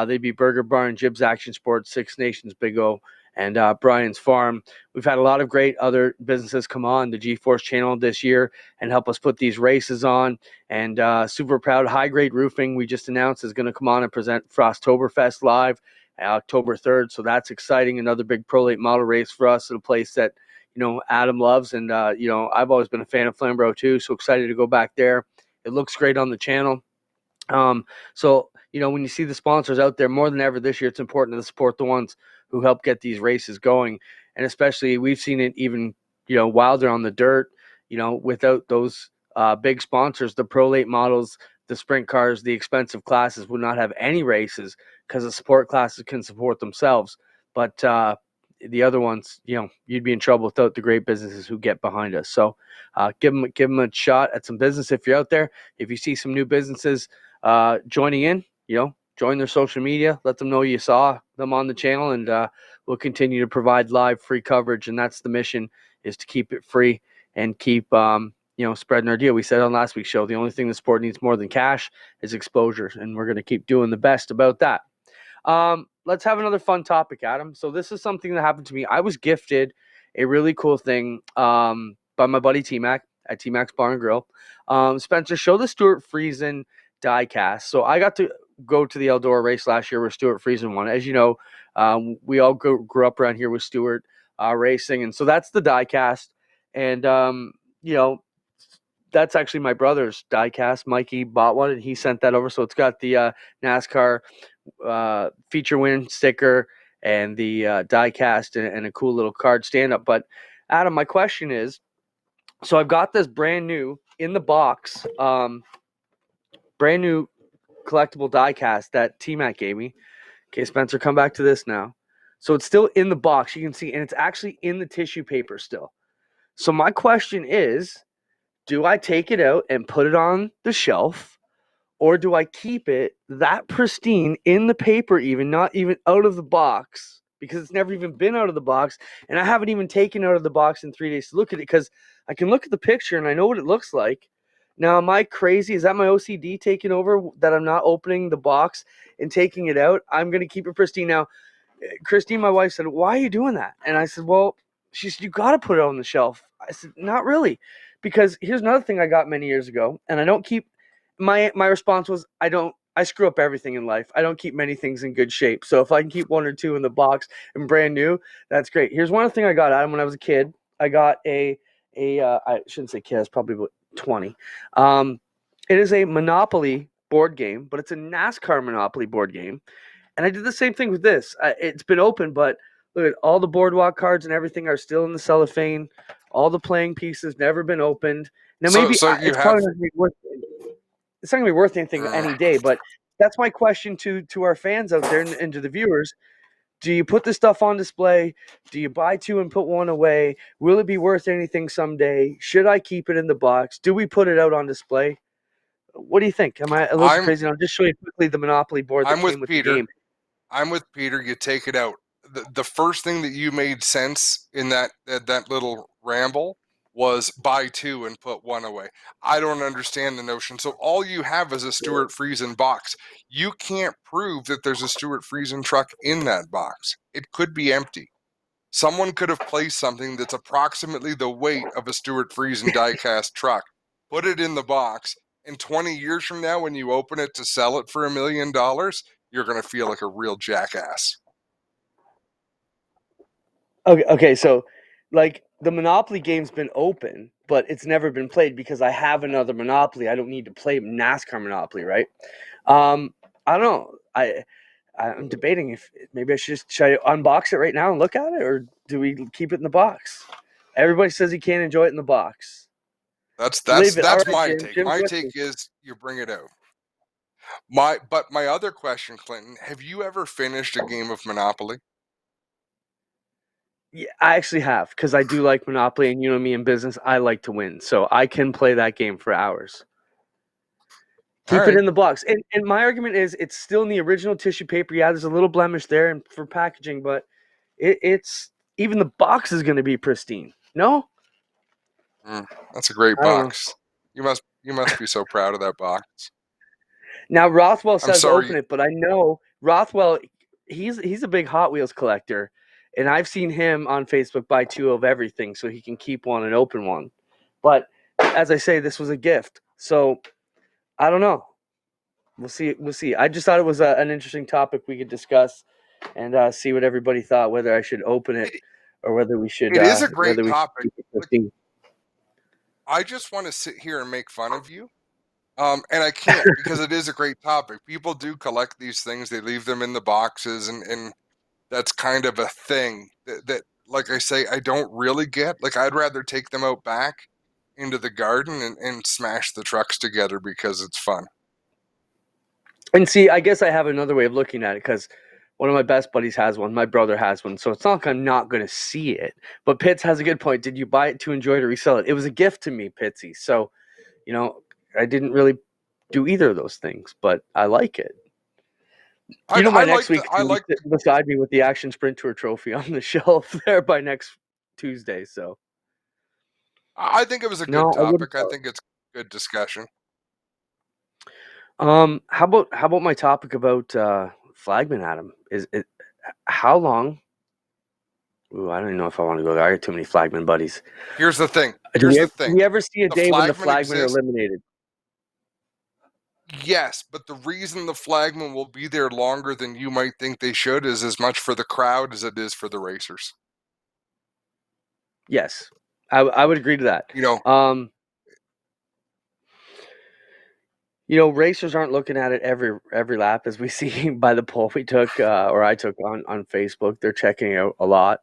They'd be Burger Barn, Jibs Action Sports, Six Nations Big O, and Brian's Farm. We've had a lot of great other businesses come on the G-Force channel this year and help us put these races on. And super proud, High Grade Roofing, we just announced, is going to come on and present Frosttoberfest live October 3rd. So that's exciting. Another big Pro Late model race for us at a place that, Adam loves. And, I've always been a fan of Flamborough too. So excited to go back there. It looks great on the channel. So, when you see the sponsors out there more than ever this year, it's important to support the ones who help get these races going. And especially we've seen it even, while they're on the dirt, without those big sponsors, the Pro Late models, the sprint cars, the expensive classes would not have any races because the support classes can support themselves. But the other ones, you'd be in trouble without the great businesses who get behind us. So give them a shot at some business if you're out there. If you see some new businesses joining in, join their social media, let them know you saw them on the channel, and we'll continue to provide live free coverage. And that's the mission, is to keep it free and keep spreading our deal. We said on last week's show, the only thing the sport needs more than cash is exposure, and we're going to keep doing the best about that. Let's have another fun topic, Adam. So this is something that happened to me. I was gifted a really cool thing by my buddy T-Mac at T-Mac's Bar and Grill. Spencer, show the Stuart Friesen Diecast. So I got to go to the Eldora race last year where Stuart Friesen won. As you know, we all grew up around here with Stuart racing, and so that's the Diecast. And that's actually my brother's diecast. Mikey bought one and he sent that over. So it's got the NASCAR feature win sticker and the diecast and a cool little card stand up. But Adam, my question is, so I've got this brand new in the box, brand new collectible diecast that T-Mac gave me. Okay, Spencer, come back to this now. So it's still in the box, you can see, and it's actually in the tissue paper still. So my question is, do I take it out and put it on the shelf, or do I keep it that pristine in the paper, even not even out of the box, because it's never even been out of the box, and I haven't even taken it out of the box in 3 days to look at it, because I can look at the picture and I know what it looks like. Now, am I crazy? Is that my OCD taking over, that I'm not opening the box and taking it out? I'm going to keep it pristine. Now, Christine, my wife, said, "Why are you doing that?" And I said, "Well," she said, "you got to put it on the shelf." I said, "Not really." Because here's another thing I got many years ago, and I don't keep my response was, I screw up everything in life. I don't keep many things in good shape. So if I can keep one or two in the box and brand new, that's great. Here's one thing I got, Adam, when I was a kid. I got I shouldn't say kid, I was probably about 20. It is a Monopoly board game, but it's a NASCAR Monopoly board game. And I did the same thing with this. It's been open, but look at all the boardwalk cards and everything are still in the cellophane. All the playing pieces never been opened. Now maybe So you it's have probably not going to be worth. It's not going to be worth anything any day. But that's my question to our fans out there and to the viewers. Do you put this stuff on display? Do you buy two and put one away? Will it be worth anything someday? Should I keep it in the box? Do we put it out on display? What do you think? Am I a little crazy? I'll just show you quickly the Monopoly board that I'm with came with Peter. the game. I'm with Peter. You take it out. The first thing that you made sense in that little ramble was buy two and put one away. I don't understand the notion. So all you have is a Stuart Friesen box. You can't prove that there's a Stuart Friesen truck in that box. It could be empty. Someone could have placed something that's approximately the weight of a Stuart Friesen diecast truck, put it in the box, and 20 years from now when you open it to sell it for $1 million, you're going to feel like a real jackass. Okay, so like the Monopoly game's been open, but it's never been played because I have another Monopoly. I don't need to play NASCAR Monopoly, right? I don't know. I'm debating if maybe should I unbox it right now and look at it, or do we keep it in the box? Everybody says you can't enjoy it in the box. That's Right, my Jim. take. Jim's My with take me. is you bring it out. But my other question, Clinton, have you ever finished a game of Monopoly? Yeah, I actually have, because I do like Monopoly, and you know me in business, I like to win, so I can play that game for hours. All Keep it right. in the box. And my argument is it's still in the original tissue paper. Yeah, there's a little blemish there and for packaging, but it's even the box is going to be pristine. No? That's a great I don't know. box. You must be so proud of that box. Now Rothwell I'm says sorry. open it, but I know Rothwell he's a big Hot Wheels collector, and I've seen him on Facebook buy two of everything so he can keep one and open one. But as I say, this was a gift. So I don't know. We'll see. We'll see. I just thought it was an interesting topic we could discuss and see what everybody thought. Whether I should open it or whether we should. It is a great topic. Keep it pristine. I just want to sit here and make fun of you. And I can't because it is a great topic. People do collect these things. They leave them in the boxes, and that's kind of a thing that, like I say, I don't really get. Like, I'd rather take them out back into the garden and smash the trucks together because it's fun. And see, I guess I have another way of looking at it, because one of my best buddies has one. My brother has one. So it's not like I'm not going to see it. But Pitts has a good point. Did you buy it to enjoy it or resell it? It was a gift to me, Pitsy. So, I didn't really do either of those things, but I like it. By next week, I like beside me with the Action Sprint Tour trophy on the shelf there by next Tuesday. So I think it was a good topic. I think it's good discussion. How about my topic about Flagmen, Adam? Is it how long? Ooh, I don't even know if I want to go there. I got too many Flagmen buddies. Here's the thing. Do we ever see a day when the Flagmen are eliminated? Yes, but the reason the Flagmen will be there longer than you might think they should is as much for the crowd as it is for the racers. Yes, I would agree to that. Racers aren't looking at it every lap, as we see by the poll we took or I took on Facebook. They're checking out a lot.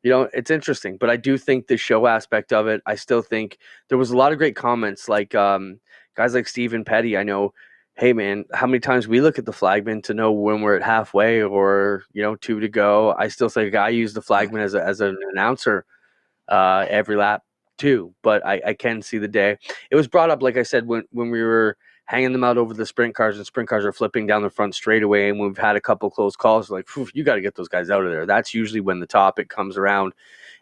It's interesting, but I do think the show aspect of it, I still think there was a lot of great comments, like guys like Stephen Petty. I know, hey man, how many times we look at the Flagman to know when we're at halfway or two to go. I still think I use the Flagman as an announcer every lap too, but I can see the day. It was brought up, like I said, when we were hanging them out over the sprint cars, and sprint cars are flipping down the front straightaway, and we've had a couple close calls, like, you got to get those guys out of there. That's usually when the topic comes around.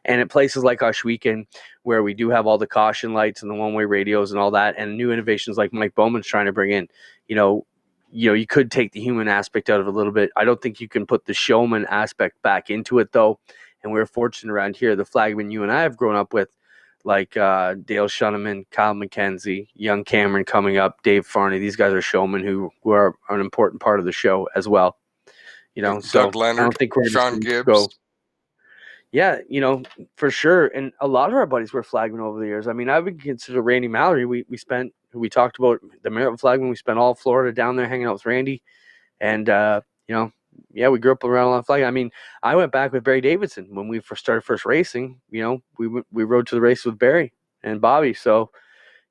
And at places like Oshweekend, where we do have all the caution lights and the one-way radios and all that, and new innovations like Mike Bowman's trying to bring in, you could take the human aspect out of it a little bit. I don't think you can put the showman aspect back into it, though. And we're fortunate around here, the Flagmen you and I have grown up with, like Dale Shuneman, Kyle McKenzie, young Cameron coming up, Dave Farney. These guys are showmen who are an important part of the show as well. So Doug Leonard, I don't think we're Sean just Gibbs. go. Yeah, for sure. And a lot of our buddies were flagmen over the years. I mean, I would consider Randy Mallory. We talked about the Merritt flagman. We spent all of Florida down there hanging out with Randy. And, yeah, we grew up around a lot of flagging. I mean, I went back with Barry Davidson when we started racing. We rode to the race with Barry and Bobby. So,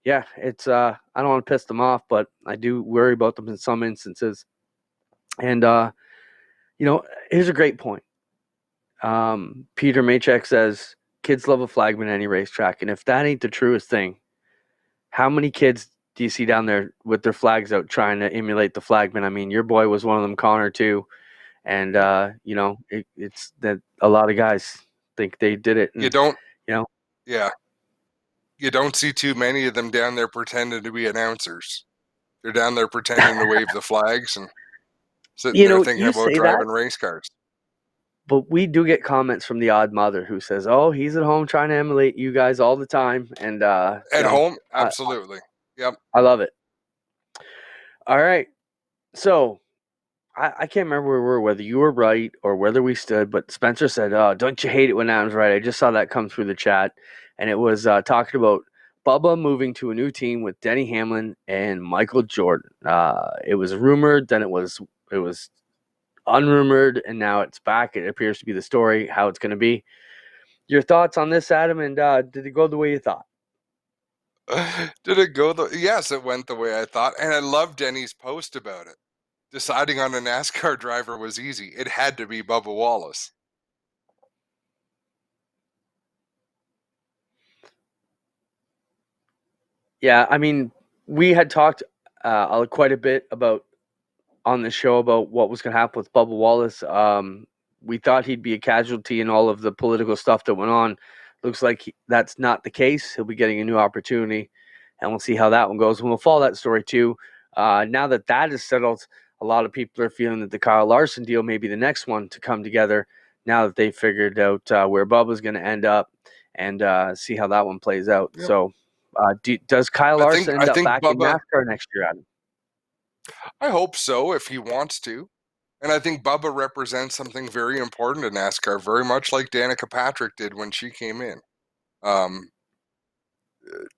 yeah, it's I don't want to piss them off, but I do worry about them in some instances. And, here's a great point. Peter Maychek says kids love a flagman at any racetrack, and if that ain't the truest thing, how many kids do you see down there with their flags out trying to emulate the flagman? I mean, your boy was one of them, Connor, too, and it's that a lot of guys think they did it. And, You don't, you know, yeah, you don't see too many of them down there pretending to be announcers. They're down there pretending to wave the flags and sitting there thinking you about say that, driving race cars. but we do get comments from the odd mother who says, "Oh, he's at home trying to emulate you guys all the time," and At home, absolutely. Yep. I love it. All right, so I can't remember where we were, whether you were right or whether we stood, but Spencer said, "Oh, don't you hate it when Adam's right?" I just saw that come through the chat, and it was talking about Bubba moving to a new team with Denny Hamlin and Michael Jordan. It was rumored, then it was unrumored, and now it's back. It appears to be the story, how it's going to be. Your thoughts on this, Adam, and did it go the way you thought? Did it go yes, it went the way I thought, and I love Denny's post about it. Deciding on a NASCAR driver was easy. It had to be Bubba Wallace. Yeah, I mean, we had talked quite a bit about on the show about what was going to happen with Bubba Wallace. We thought he'd be a casualty in all of the political stuff that went on. Looks like that's not the case. He'll be getting a new opportunity, and we'll see how that one goes. And we'll follow that story too. Now that is settled, a lot of people are feeling that the Kyle Larson deal may be the next one to come together. Now that they figured out where Bubba's going to end up, and see how that one plays out. Yep. So, does Kyle Larson end I up think back in Bubba, NASCAR next year, Adam? I hope so if he wants to. And I think Bubba represents something very important in NASCAR, very much like Danica Patrick did when she came in.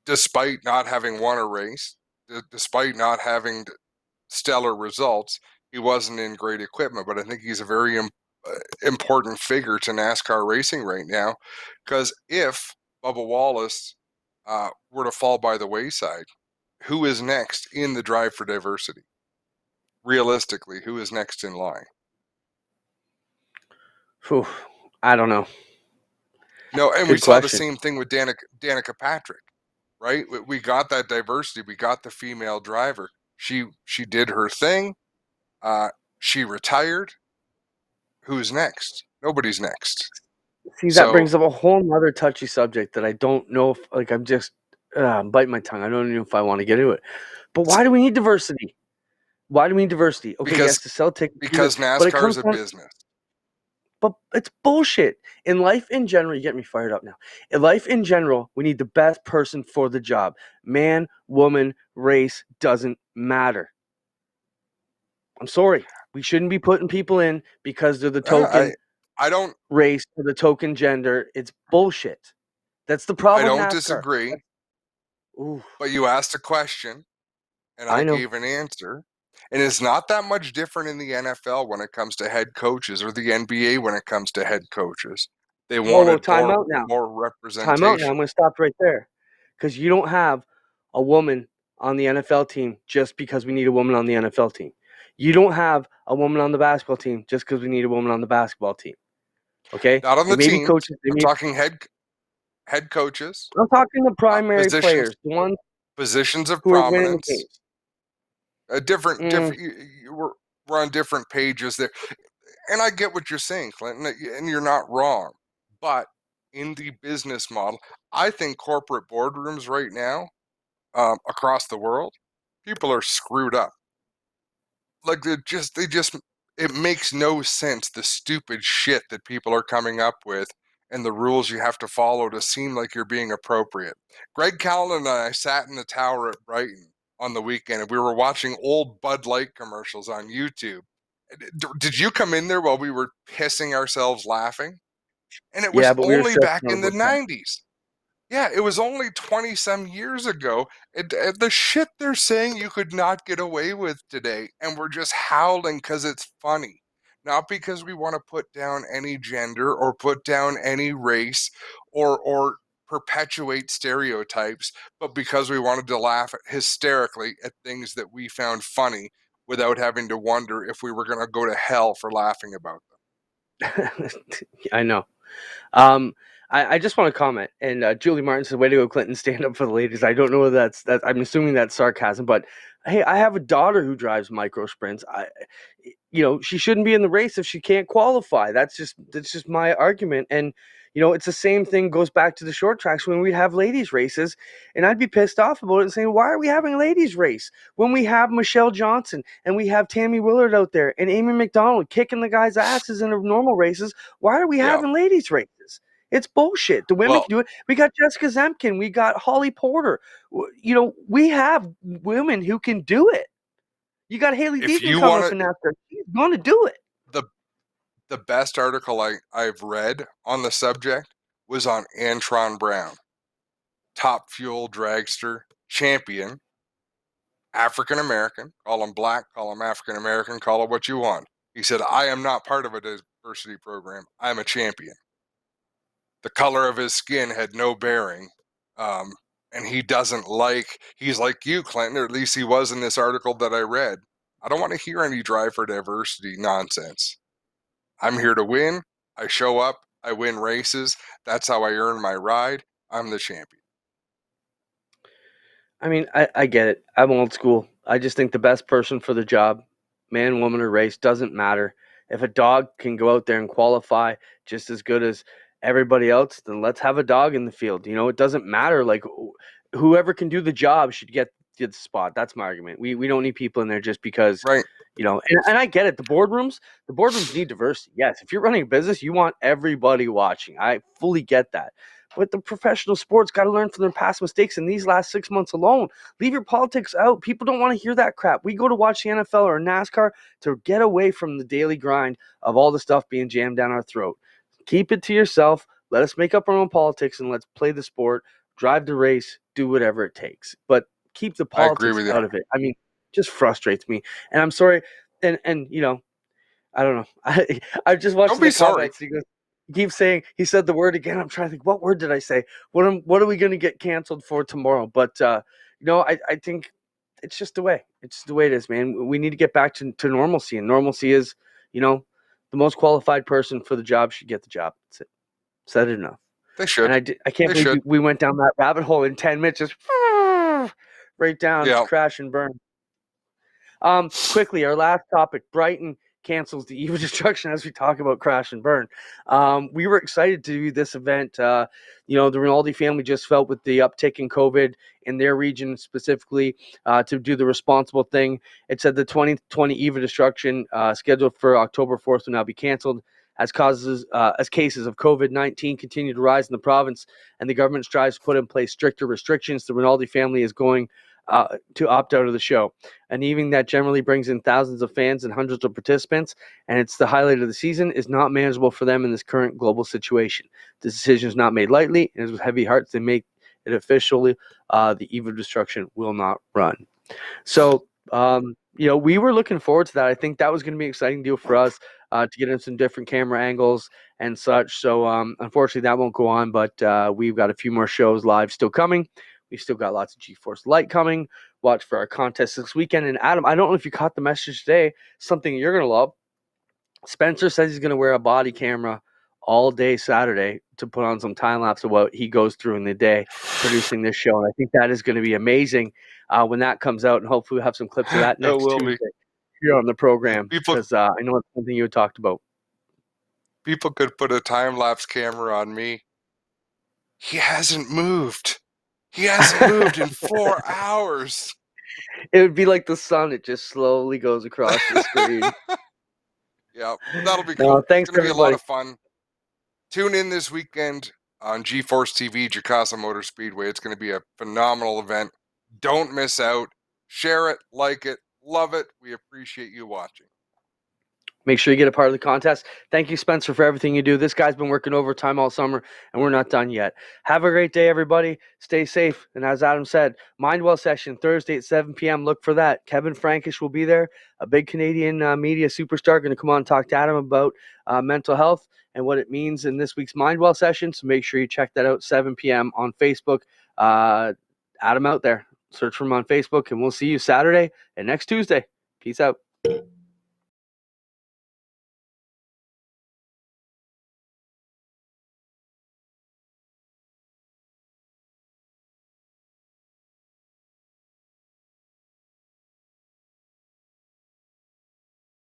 Despite not having won a race, despite not having stellar results, he wasn't in great equipment. But I think he's a very important figure to NASCAR racing right now, because if Bubba Wallace were to fall by the wayside, who is next in the drive for diversity? Realistically, who is next in line? Whew, I don't know. No, and Good we saw the question. same thing with Danica Patrick, right? We got that diversity. We got the female driver. She did her thing. She retired. Who's next? Nobody's next. See, that So brings up a whole nother touchy subject that I don't know if, I'm just biting my tongue. I don't know if I want to get into it. But why do we need diversity? Why do we need diversity? Okay, yes, to sell tickets, because but it NASCAR comes is a down, business. but it's bullshit. In life in general, you get me fired up now. In life in general, we need the best person for the job. Man, woman, race, doesn't matter. I'm sorry. We shouldn't be putting people in because they're the token I don't race or the token gender. It's bullshit. That's the problem. I don't NASCAR. disagree. Ooh, But you asked a question, and I I know. gave an answer. And it's not that much different in the NFL when it comes to head coaches, or the NBA when it comes to head coaches. They Whoa, wanted time out now. more Time out now. representation. I'm going to stop right there because you don't have a woman on the NFL team just because we need a woman on the NFL team. You don't have a woman on the basketball team just because we need a woman on the basketball team. Okay? Not on They the may be teams. coaches. I'm talking head coaches, I'm talking the primary players, the ones positions of who are winning the prominence. games. We're on different pages there. And I get what you're saying, Clinton, and you're not wrong. But in the business model, I think corporate boardrooms right now, across the world, people are screwed up. Like it makes no sense, the stupid shit that people are coming up with and the rules you have to follow to seem like you're being appropriate. Greg Callan and I sat in the tower at Brighton on the weekend, and we were watching old Bud Light commercials on YouTube. Did you come in there while we were pissing ourselves laughing? And it was Yeah, but we were only stressing back out in the about that. 90s. Yeah, it was only 20-some years ago. The shit they're saying you could not get away with today, and we're just howling because it's funny. Not because we want to put down any gender or put down any race or perpetuate stereotypes, but because we wanted to laugh hysterically at things that we found funny without having to wonder if we were going to go to hell for laughing about them. I know. Um, I just want to comment, and Julie Martin says, "Way to go, Clinton! Stand up for the ladies." I don't know whether that's. I'm assuming that's sarcasm, but hey, I have a daughter who drives micro sprints. She shouldn't be in the race if she can't qualify. That's just my argument, and it's the same thing goes back to the short tracks when we have ladies races, and I'd be pissed off about it and saying, why are we having a ladies race when we have Michelle Johnson and we have Tammy Willard out there and Amy McDonald kicking the guys' asses in the normal races? Why are we Yeah. having ladies races? It's bullshit. The women Well, can do it. We got Jessica Zemkin. We got Holly Porter. We have women who can do it. You got Haley if Deegan you coming want up to, in NASCAR. She's going to do it. the best article I've read on the subject was on Antron Brown, top fuel dragster champion, African American. Call him black, call him African American, call it what you want. He said, I am not part of a diversity program. I'm a champion. The color of his skin had no bearing. And he's like you, Clinton, or at least he was in this article that I read. I don't want to hear any drive for diversity nonsense. I'm here to win. I show up. I win races. That's how I earn my ride. I'm the champion. I mean, I get it. I'm old school. I just think the best person for the job, man, woman, or race, doesn't matter. If a dog can go out there and qualify just as good as everybody else, then let's have a dog in the field. It doesn't matter. Like, whoever can do the job should get the spot. That's my argument. We don't need people in there just because, Right. and I get it. The boardrooms need diversity. Yes, if you're running a business, you want everybody watching. I fully get that. But the professional sports got to learn from their past mistakes in these last 6 months alone. Leave your politics out. People don't want to hear that crap. We go to watch the NFL or NASCAR to get away from the daily grind of all the stuff being jammed down our throat. Keep it to yourself. Let us make up our own politics and let's play the sport, drive the race, do whatever it takes. But keep the I agree politics with you. out of it. I mean, just frustrates me. And I'm sorry. And I don't know. I just watched Don't the be sorry. comments. He keeps saying, he said the word again. I'm trying to think, what word did I say? What are we going to get canceled for tomorrow? But I think it's just the way. It's the way it is, man. We need to get back to normalcy, and normalcy is, the most qualified person for the job should get the job. That's it. Said it enough. They should. And I can't They believe should. we went down that rabbit hole in 10 minutes, just right down to Yeah. crash and burn. Quickly, our last topic: Brighton cancels the Eve of Destruction as we talk about crash and burn. We were excited to do this event. The Rinaldi family just felt with the uptick in COVID in their region specifically to do the responsible thing. It said the 2020 Eve of Destruction scheduled for October 4th will now be canceled as cases of COVID-19 continue to rise in the province and the government strives to put in place stricter restrictions. The Rinaldi family is going to opt out of the show. An evening that generally brings in thousands of fans and hundreds of participants, and it's the highlight of the season, is not manageable for them in this current global situation. This decision is not made lightly, and with heavy hearts, they make it officially the Eve of Destruction will not run. So, we were looking forward to that. I think that was going to be an exciting deal for us to get in some different camera angles and such. So, unfortunately, that won't go on, but we've got a few more shows live still coming. We still got lots of G-Force Light coming. Watch for our contest this weekend. And Adam, I don't know if you caught the message today, something you're going to love. Spencer says he's going to wear a body camera all day Saturday to put on some time lapse of what he goes through in the day producing this show. And I think that is going to be amazing when that comes out. And hopefully we'll have some clips of that next Tuesday here on the program because I know it's something you had talked about. People could put a time-lapse camera on me. He hasn't moved. He hasn't moved in 4 hours. It would be like the sun. It just slowly goes across the screen. Yeah, that'll be cool. Thanks, It's going to be a lot everybody. of fun. Tune in this weekend on G-Force TV, Jacasa Motor Speedway. It's going to be a phenomenal event. Don't miss out. Share it, like it, love it. We appreciate you watching. Make sure you get a part of the contest. Thank you, Spencer, for everything you do. This guy's been working overtime all summer, and we're not done yet. Have a great day, everybody. Stay safe. And as Adam said, Mindwell session Thursday at 7 p.m. Look for that. Kevin Frankish will be there, a big Canadian media superstar, going to come on and talk to Adam about mental health and what it means in this week's Mindwell session. So make sure you check that out, 7 p.m. on Facebook. Adam out there. Search for him on Facebook, and we'll see you Saturday and next Tuesday. Peace out.